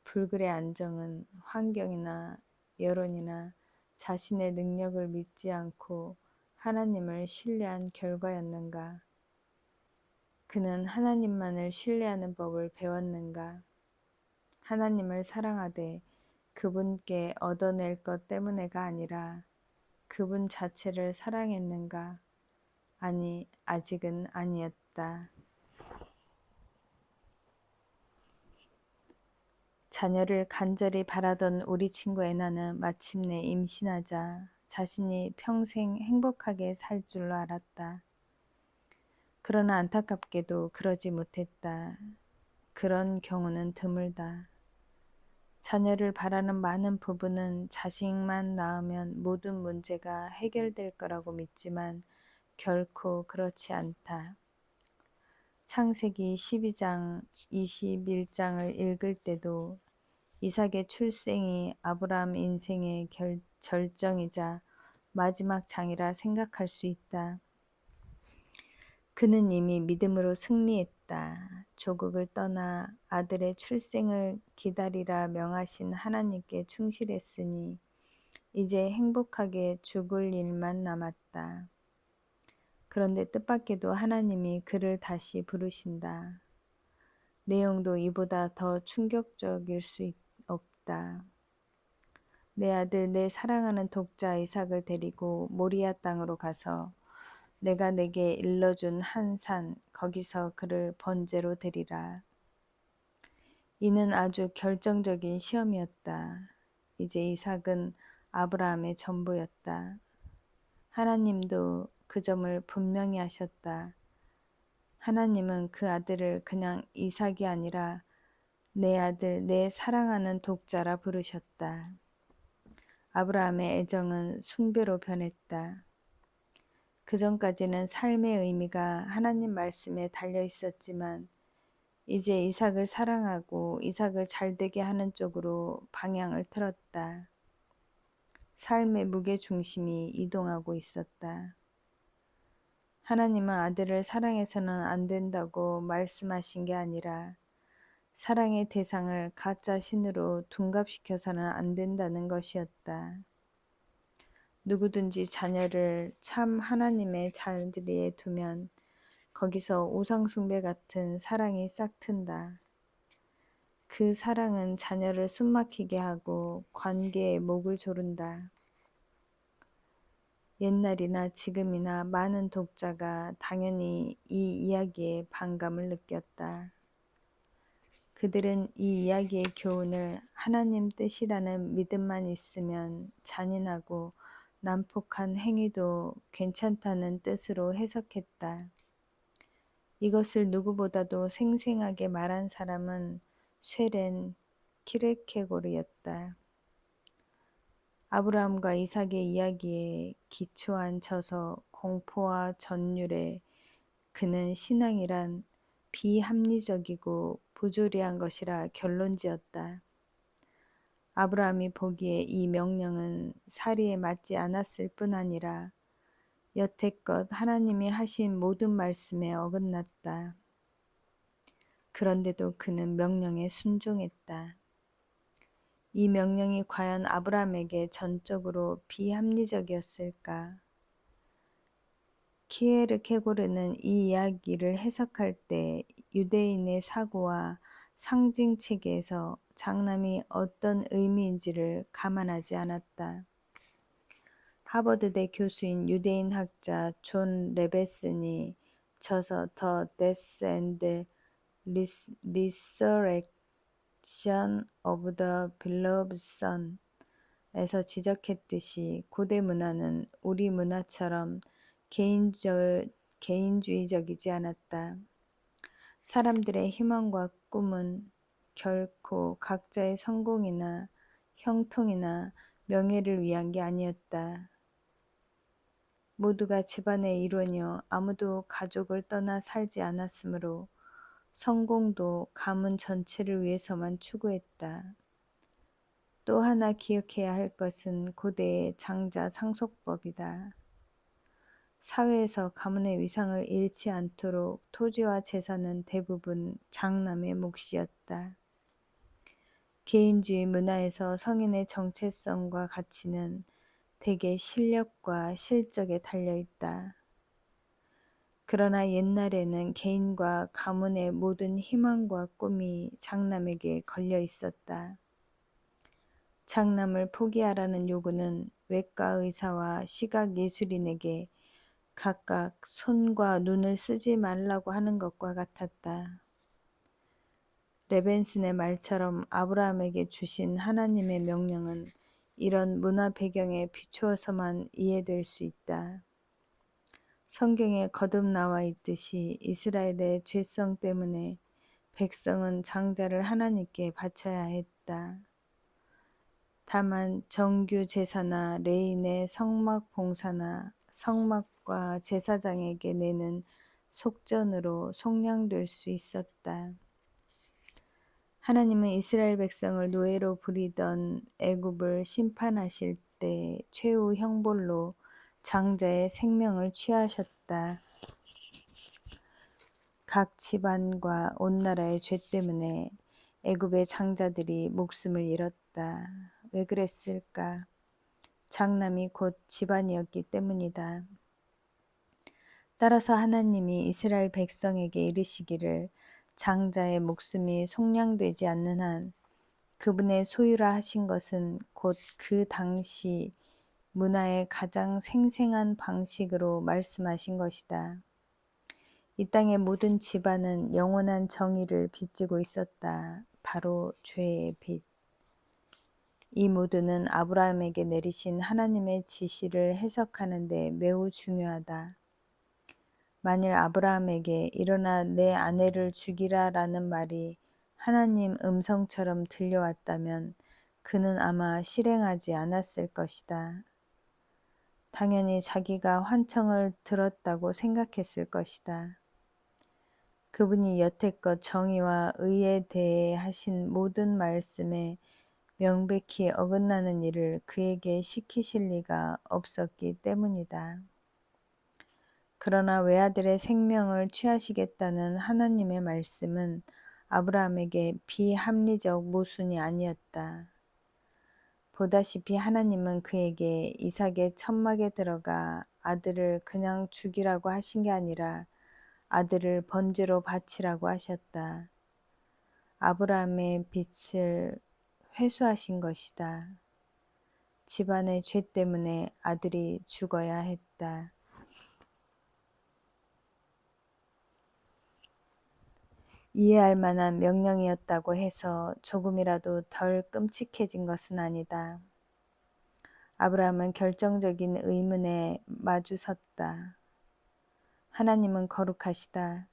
Speaker 1: 불굴의 안정은 환경이나 여론이나 자신의 능력을 믿지 않고 하나님을 신뢰한 결과였는가? 그는 하나님만을 신뢰하는 법을 배웠는가? 하나님을 사랑하되 그분께 얻어낼 것 때문에가 아니라 그분 자체를 사랑했는가? 아니, 아직은 아니었다. 자녀를 간절히 바라던 우리 친구 애나는 마침내 임신하자 자신이 평생 행복하게 살 줄로 알았다. 그러나 안타깝게도 그러지 못했다. 그런 경우는 드물다. 자녀를 바라는 많은 부부는 자식만 낳으면 모든 문제가 해결될 거라고 믿지만 결코 그렇지 않다. 창세기 12장 21장을 읽을 때도 이삭의 출생이 아브라함 인생의 절정이자 마지막 장이라 생각할 수 있다. 그는 이미 믿음으로 승리했다. 조국을 떠나 아들의 출생을 기다리라 명하신 하나님께 충실했으니 이제 행복하게 죽을 일만 남았다. 그런데 뜻밖에도 하나님이 그를 다시 부르신다. 내용도 이보다 더 충격적일 수 없다. 내 아들, 내 사랑하는 독자 이삭을 데리고 모리아 땅으로 가서 내가 내게 일러준 한 산, 거기서 그를 번제로 드리라. 이는 아주 결정적인 시험이었다. 이제 이삭은 아브라함의 전부였다. 하나님도 그 점을 분명히 하셨다. 하나님은 그 아들을 그냥 이삭이 아니라 내 아들, 내 사랑하는 독자라 부르셨다. 아브라함의 애정은 숭배로 변했다. 그전까지는 삶의 의미가 하나님 말씀에 달려 있었지만 이제 이삭을 사랑하고 이삭을 잘되게 하는 쪽으로 방향을 틀었다. 삶의 무게중심이 이동하고 있었다. 하나님은 아들을 사랑해서는 안 된다고 말씀하신 게 아니라 사랑의 대상을 가짜 신으로 둔갑시켜서는 안 된다는 것이었다. 누구든지 자녀를 참 하나님의 자리에 두면 거기서 우상숭배 같은 사랑이 싹튼다. 그 사랑은 자녀를 숨막히게 하고 관계에 목을 조른다. 옛날이나 지금이나 많은 독자가 당연히 이 이야기에 반감을 느꼈다. 그들은 이 이야기의 교훈을 하나님 뜻이라는 믿음만 있으면 잔인하고 난폭한 행위도 괜찮다는 뜻으로 해석했다. 이것을 누구보다도 생생하게 말한 사람은 쇠렌 키르케고르였다. 아브라함과 이삭의 이야기에 기초한 저서 공포와 전율에 그는 신앙이란 비합리적이고 부조리한 것이라 결론지었다. 아브라함이 보기에 이 명령은 사리에 맞지 않았을 뿐 아니라 여태껏 하나님이 하신 모든 말씀에 어긋났다. 그런데도 그는 명령에 순종했다. 이 명령이 과연 아브라함에게 전적으로 비합리적이었을까? 키에르케고르는 이 이야기를 해석할 때 유대인의 사고와 상징 체계에서 장남이 어떤 의미인지를 감안하지 않았다. 하버드대 교수인 유대인 학자 존 레베슨이 저서 더 데스 앤드 Resurrection of the Beloved Son 에서 지적했듯이 고대 문화는 우리 문화처럼 개인주의적이지 않았다. 사람들의 희망과 꿈은 결코 각자의 성공이나 형통이나 명예를 위한 게 아니었다. 모두가 집안의 일원이요 아무도 가족을 떠나 살지 않았으므로 성공도 가문 전체를 위해서만 추구했다. 또 하나 기억해야 할 것은 고대의 장자 상속법이다. 사회에서 가문의 위상을 잃지 않도록 토지와 재산은 대부분 장남의 몫이었다. 개인주의 문화에서 성인의 정체성과 가치는 대개 실력과 실적에 달려있다. 그러나 옛날에는 개인과 가문의 모든 희망과 꿈이 장남에게 걸려 있었다. 장남을 포기하라는 요구는 외과 의사와 시각 예술인에게 각각 손과 눈을 쓰지 말라고 하는 것과 같았다. 레벤슨의 말처럼 아브라함에게 주신 하나님의 명령은 이런 문화 배경에 비추어서만 이해될 수 있다. 성경에 거듭 나와 있듯이 이스라엘의 죄성 때문에 백성은 장자를 하나님께 바쳐야 했다. 다만 정규 제사나 레인의 성막 봉사나 성막과 제사장에게 내는 속전으로 속량될 수 있었다. 하나님은 이스라엘 백성을 노예로 부리던 애굽을 심판하실 때 최후 형벌로 장자의 생명을 취하셨다. 각 집안과 온 나라의 죄 때문에 애굽의 장자들이 목숨을 잃었다. 왜 그랬을까? 장남이 곧 집안이었기 때문이다. 따라서 하나님이 이스라엘 백성에게 이르시기를 장자의 목숨이 속량되지 않는 한 그분의 소유라 하신 것은 곧 그 당시 문화의 가장 생생한 방식으로 말씀하신 것이다. 이 땅의 모든 집안은 영원한 정의를 빚지고 있었다. 바로 죄의 빚. 이 모두는 아브라함에게 내리신 하나님의 지시를 해석하는 데 매우 중요하다. 만일 아브라함에게 일어나 내 아내를 죽이라 라는 말이 하나님 음성처럼 들려왔다면 그는 아마 실행하지 않았을 것이다. 당연히 자기가 환청을 들었다고 생각했을 것이다. 그분이 여태껏 정의와 의에 대해 하신 모든 말씀에 명백히 어긋나는 일을 그에게 시키실 리가 없었기 때문이다. 그러나 외아들의 생명을 취하시겠다는 하나님의 말씀은 아브라함에게 비합리적 모순이 아니었다. 보다시피 하나님은 그에게 이삭의 천막에 들어가 아들을 그냥 죽이라고 하신 게 아니라 아들을 번제로 바치라고 하셨다. 아브라함의 빚을 회수하신 것이다. 집안의 죄 때문에 아들이 죽어야 했다. 이해할 만한 명령이었다고 해서 조금이라도 덜 끔찍해진 것은 아니다. 아브라함은 결정적인 의문에 마주섰다. 하나님은 거룩하시다.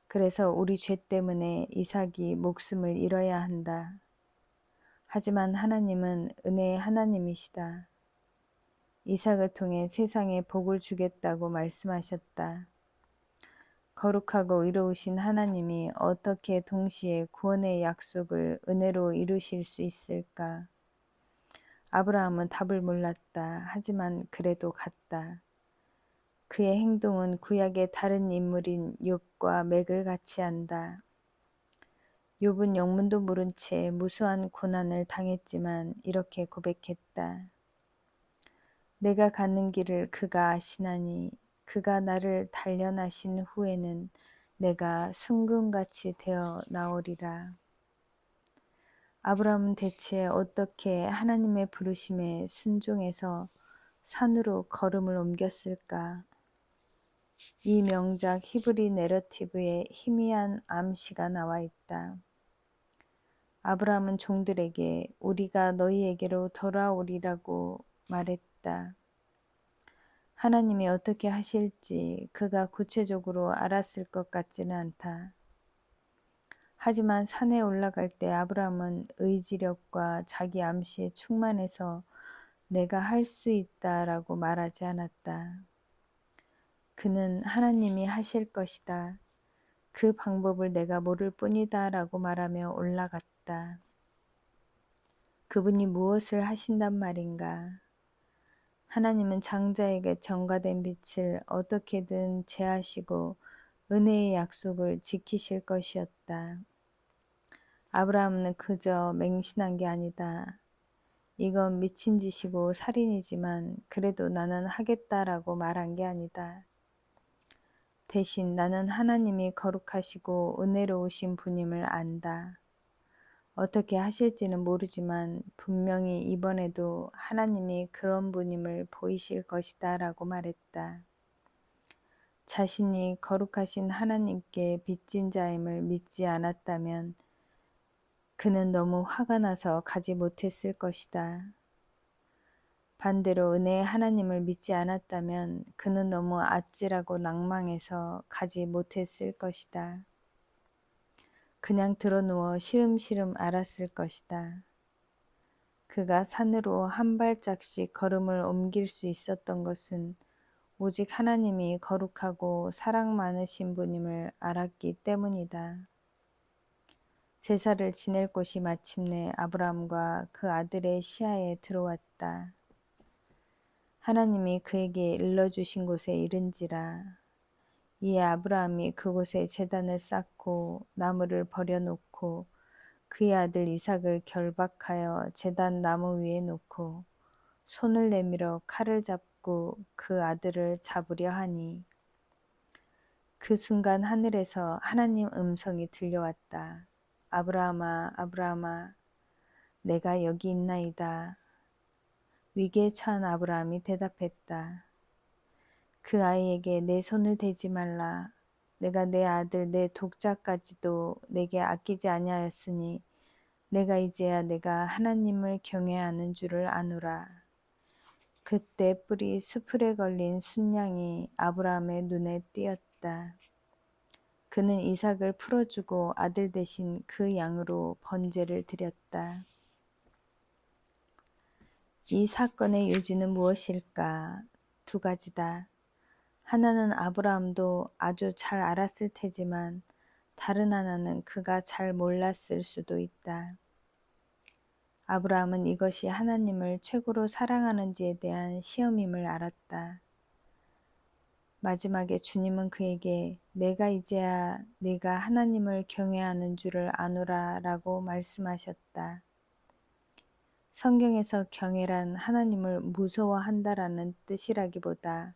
Speaker 1: 그래서 우리 죄 때문에 이삭이 목숨을 잃어야 한다. 하지만 하나님은 은혜의 하나님이시다. 이삭을 통해 세상에 복을 주겠다고 말씀하셨다. 거룩하고 의로우신 하나님이 어떻게 동시에 구원의 약속을 은혜로 이루실 수 있을까? 아브라함은 답을 몰랐다. 하지만 그래도 갔다. 그의 행동은 구약의 다른 인물인 욥과 맥을 같이 한다. 욥은 영문도 모른 채 무수한 고난을 당했지만 이렇게 고백했다. 내가 가는 길을 그가 아시나니 그가 나를 단련하신 후에는 내가 순금같이 되어 나오리라. 아브라함은 대체 어떻게 하나님의 부르심에 순종해서 산으로 걸음을 옮겼을까? 이 명작 히브리 내러티브에 희미한 암시가 나와 있다. 아브라함은 종들에게 우리가 너희에게로 돌아오리라고 말했다. 하나님이 어떻게 하실지 그가 구체적으로 알았을 것 같지는 않다. 하지만 산에 올라갈 때 아브라함은 의지력과 자기 암시에 충만해서 내가 할 수 있다라고 말하지 않았다. 그는 하나님이 하실 것이다. 그 방법을 내가 모를 뿐이다 라고 말하며 올라갔다. 그분이 무엇을 하신단 말인가? 하나님은 장자에게 전가된 빛을 어떻게든 제하시고 은혜의 약속을 지키실 것이었다. 아브라함은 그저 맹신한 게 아니다. 이건 미친 짓이고 살인이지만 그래도 나는 하겠다라고 말한 게 아니다. 대신 나는 하나님이 거룩하시고 은혜로우신 분임을 안다. 어떻게 하실지는 모르지만 분명히 이번에도 하나님이 그런 분임을 보이실 것이다 라고 말했다. 자신이 거룩하신 하나님께 빚진 자임을 믿지 않았다면 그는 너무 화가 나서 가지 못했을 것이다. 반대로 은혜의 하나님을 믿지 않았다면 그는 너무 아찔하고 낭망해서 가지 못했을 것이다. 그냥 드러누워 시름시름 앓았을 것이다. 그가 산으로 한 발짝씩 걸음을 옮길 수 있었던 것은 오직 하나님이 거룩하고 사랑 많으신 분임을 알았기 때문이다. 제사를 지낼 곳이 마침내 아브라함과 그 아들의 시야에 들어왔다. 하나님이 그에게 일러주신 곳에 이른지라. 이에 아브라함이 그곳에 제단을 쌓고 나무를 버려놓고 그의 아들 이삭을 결박하여 제단 나무 위에 놓고 손을 내밀어 칼을 잡고 그 아들을 잡으려 하니 그 순간 하늘에서 하나님 음성이 들려왔다. 아브라함아, 아브라함아, 내가 여기 있나이다. 위기에 처한 아브라함이 대답했다. 그 아이에게 내 손을 대지 말라. 내가 내 아들 내 독자까지도 내게 아끼지 아니하였으니 내가 이제야 내가 하나님을 경외하는 줄을 아노라. 그때 뿔이 수풀에 걸린 순양이 아브라함의 눈에 띄었다. 그는 이삭을 풀어주고 아들 대신 그 양으로 번제를 드렸다. 이 사건의 요지는 무엇일까? 두 가지다. 하나는 아브라함도 아주 잘 알았을 테지만 다른 하나는 그가 잘 몰랐을 수도 있다. 아브라함은 이것이 하나님을 최고로 사랑하는지에 대한 시험임을 알았다. 마지막에 주님은 그에게 내가 이제야 네가 하나님을 경외하는 줄을 아노라 라고 말씀하셨다. 성경에서 경외란 하나님을 무서워한다라는 뜻이라기보다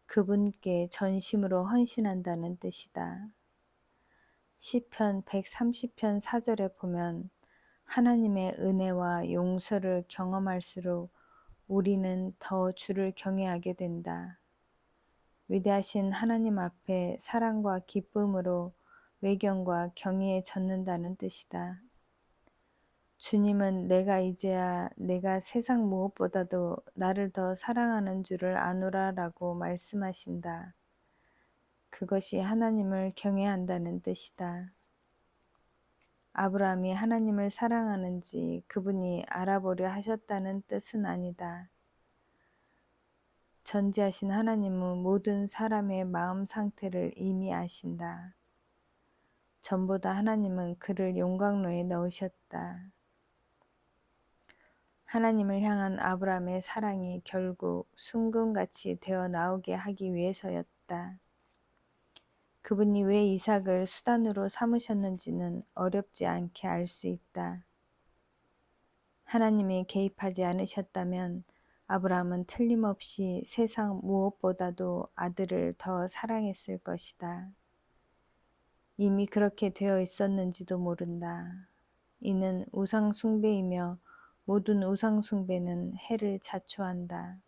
Speaker 1: 그분께 전심으로 헌신한다는 뜻이다. 시편 130편 4절에 보면 하나님의 은혜와 용서를 경험할수록 우리는 더 주를 경외하게 된다. 위대하신 하나님 앞에 사랑과 기쁨으로 외경과 경의에 젖는다는 뜻이다. 주님은 내가 이제야 내가 세상 무엇보다도 나를 더 사랑하는 줄을 아노라 라고 말씀하신다. 그것이 하나님을 경외한다는 뜻이다. 아브라함이 하나님을 사랑하는지 그분이 알아보려 하셨다는 뜻은 아니다. 전지하신 하나님은 모든 사람의 마음 상태를 이미 아신다. 전보다 하나님은 그를 용광로에 넣으셨다. 하나님을 향한 아브라함의 사랑이 결국 순금같이 되어 나오게 하기 위해서였다. 그분이 왜 이삭을 수단으로 삼으셨는지는 어렵지 않게 알 수 있다. 하나님이 개입하지 않으셨다면 아브라함은 틀림없이 세상 무엇보다도 아들을 더 사랑했을 것이다. 이미 그렇게 되어 있었는지도 모른다. 이는 우상 숭배이며 모든 우상 숭배는 해를 자초한다.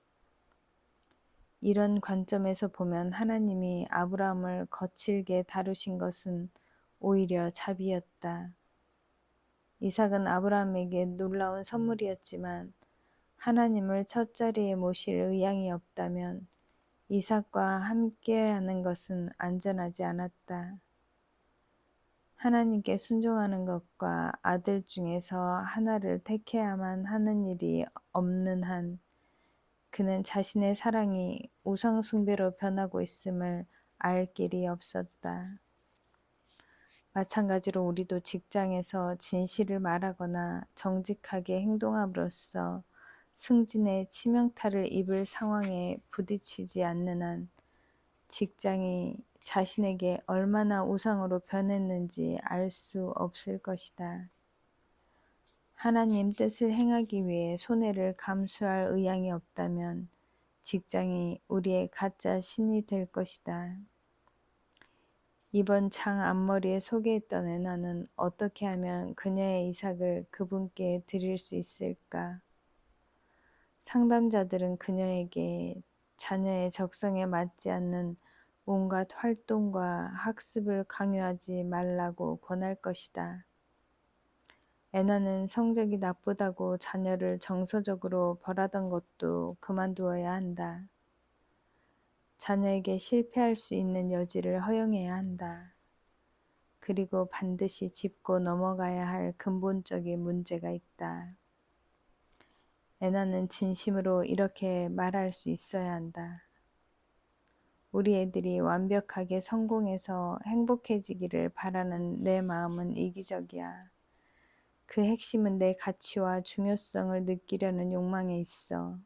Speaker 1: 이런 관점에서 보면 하나님이 아브라함을 거칠게 다루신 것은 오히려 자비였다. 이삭은 아브라함에게 놀라운 선물이었지만 하나님을 첫자리에 모실 의향이 없다면 이삭과 함께하는 것은 안전하지 않았다. 하나님께 순종하는 것과 아들 중에서 하나를 택해야만 하는 일이 없는 한 그는 자신의 사랑이 우상 숭배로 변하고 있음을 알 길이 없었다. 마찬가지로 우리도 직장에서 진실을 말하거나 정직하게 행동함으로써 승진의 치명타를 입을 상황에 부딪히지 않는 한 직장이 자신에게 얼마나 우상으로 변했는지 알 수 없을 것이다. 하나님 뜻을 행하기 위해 손해를 감수할 의향이 없다면 직장이 우리의 가짜 신이 될 것이다. 이번 장 앞머리에 소개했던 애나는 어떻게 하면 그녀의 이삭을 그분께 드릴 수 있을까? 상담자들은 그녀에게 자녀의 적성에 맞지 않는 온갖 활동과 학습을 강요하지 말라고 권할 것이다. 애나는 성적이 나쁘다고 자녀를 정서적으로 벌하던 것도 그만두어야 한다. 자녀에게 실패할 수 있는 여지를 허용해야 한다. 그리고 반드시 짚고 넘어가야 할 근본적인 문제가 있다. 애나는 진심으로 이렇게 말할 수 있어야 한다. 우리 애들이 완벽하게 성공해서 행복해지기를 바라는 내 마음은 이기적이야. 그 핵심은 내 가치와 중요성을 느끼려는 욕망에 있어.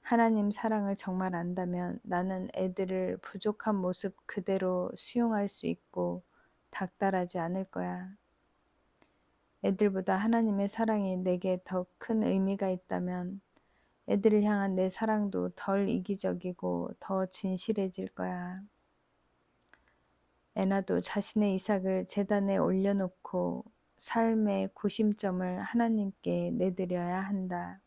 Speaker 1: 하나님 사랑을 정말 안다면 나는 애들을 부족한 모습 그대로 수용할 수 있고 닥달하지 않을 거야. 애들보다 하나님의 사랑이 내게 더 큰 의미가 있다면 애들을 향한 내 사랑도 덜 이기적이고 더 진실해질 거야. 애나도 자신의 이삭을 제단에 올려놓고 삶의 구심점을 하나님께 내드려야 한다.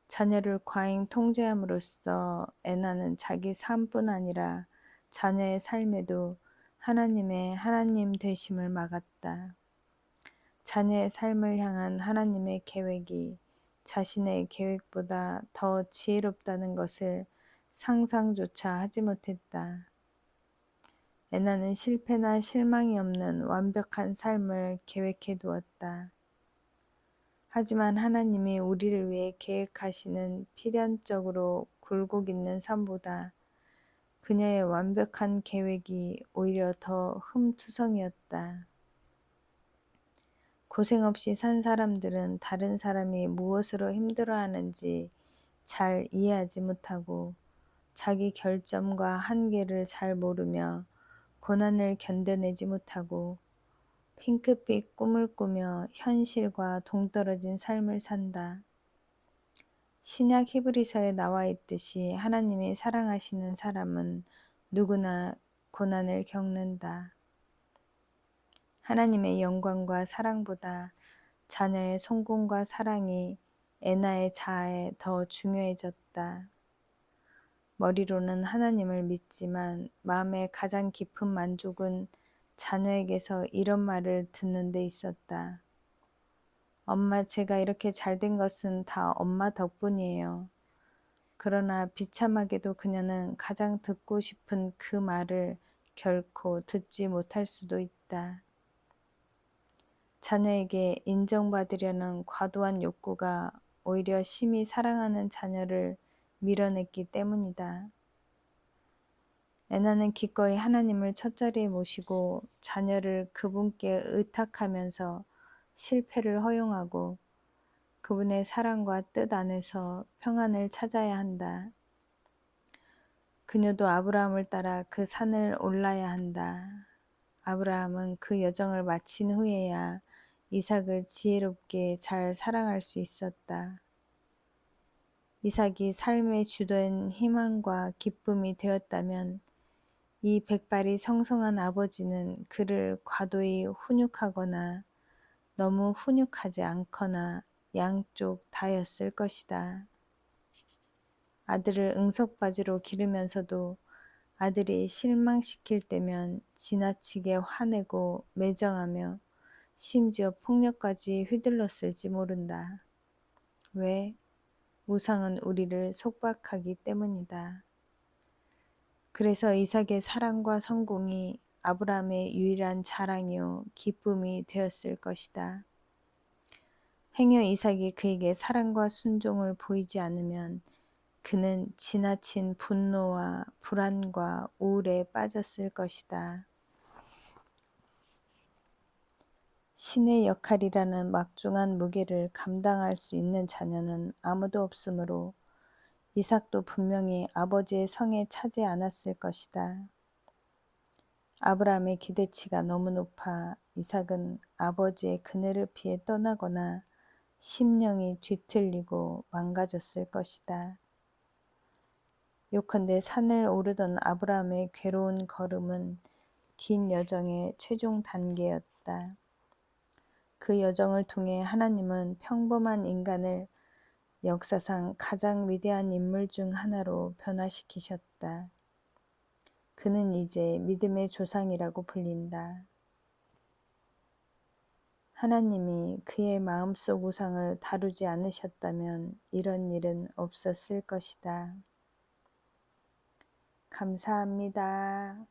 Speaker 1: 자녀를 과잉 통제함으로써 애나는 자기 삶뿐 아니라 자녀의 삶에도 하나님의 하나님 되심을 막았다. 자녀의 삶을 향한 하나님의 계획이 자신의 계획보다 더 지혜롭다는 것을 상상조차 하지 못했다. 애나는 실패나 실망이 없는 완벽한 삶을 계획해 두었다. 하지만 하나님이 우리를 위해 계획하시는 필연적으로 굴곡 있는 삶보다 그녀의 완벽한 계획이 오히려 더 흠투성이었다. 고생 없이 산 사람들은 다른 사람이 무엇으로 힘들어하는지 잘 이해하지 못하고 자기 결점과 한계를 잘 모르며 고난을 견뎌내지 못하고 핑크빛 꿈을 꾸며 현실과 동떨어진 삶을 산다. 신약 히브리서에 나와 있듯이 하나님이 사랑하시는 사람은 누구나 고난을 겪는다. 하나님의 영광과 사랑보다 자녀의 성공과 사랑이 애나의 자아에 더 중요해졌다. 머리로는 하나님을 믿지만 마음의 가장 깊은 만족은 자녀에게서 이런 말을 듣는 데 있었다. 엄마, 제가 이렇게 잘된 것은 다 엄마 덕분이에요. 그러나 비참하게도 그녀는 가장 듣고 싶은 그 말을 결코 듣지 못할 수도 있다. 자녀에게 인정받으려는 과도한 욕구가 오히려 심히 사랑하는 자녀를 밀어냈기 때문이다. 애나는 기꺼이 하나님을 첫자리에 모시고 자녀를 그분께 의탁하면서 실패를 허용하고 그분의 사랑과 뜻 안에서 평안을 찾아야 한다. 그녀도 아브라함을 따라 그 산을 올라야 한다. 아브라함은 그 여정을 마친 후에야 이삭을 지혜롭게 잘 사랑할 수 있었다. 이삭이 삶의 주된 희망과 기쁨이 되었다면 이 백발이 성성한 아버지는 그를 과도히 훈육하거나 너무 훈육하지 않거나 양쪽 다였을 것이다. 아들을 응석바지로 기르면서도 아들이 실망시킬 때면 지나치게 화내고 매정하며 심지어 폭력까지 휘둘렀을지 모른다. 왜? 우상은 우리를 속박하기 때문이다. 그래서 이삭의 사랑과 성공이 아브라함의 유일한 자랑이요 기쁨이 되었을 것이다. 행여 이삭이 그에게 사랑과 순종을 보이지 않으면 그는 지나친 분노와 불안과 우울에 빠졌을 것이다. 신의 역할이라는 막중한 무게를 감당할 수 있는 자녀는 아무도 없으므로 이삭도 분명히 아버지의 성에 차지 않았을 것이다. 아브라함의 기대치가 너무 높아 이삭은 아버지의 그네를 피해 떠나거나 심령이 뒤틀리고 망가졌을 것이다. 요컨대 산을 오르던 아브라함의 괴로운 걸음은 긴 여정의 최종 단계였다. 그 여정을 통해 하나님은 평범한 인간을 역사상 가장 위대한 인물 중 하나로 변화시키셨다. 그는 이제 믿음의 조상이라고 불린다. 하나님이 그의 마음속 우상을 다루지 않으셨다면 이런 일은 없었을 것이다. 감사합니다.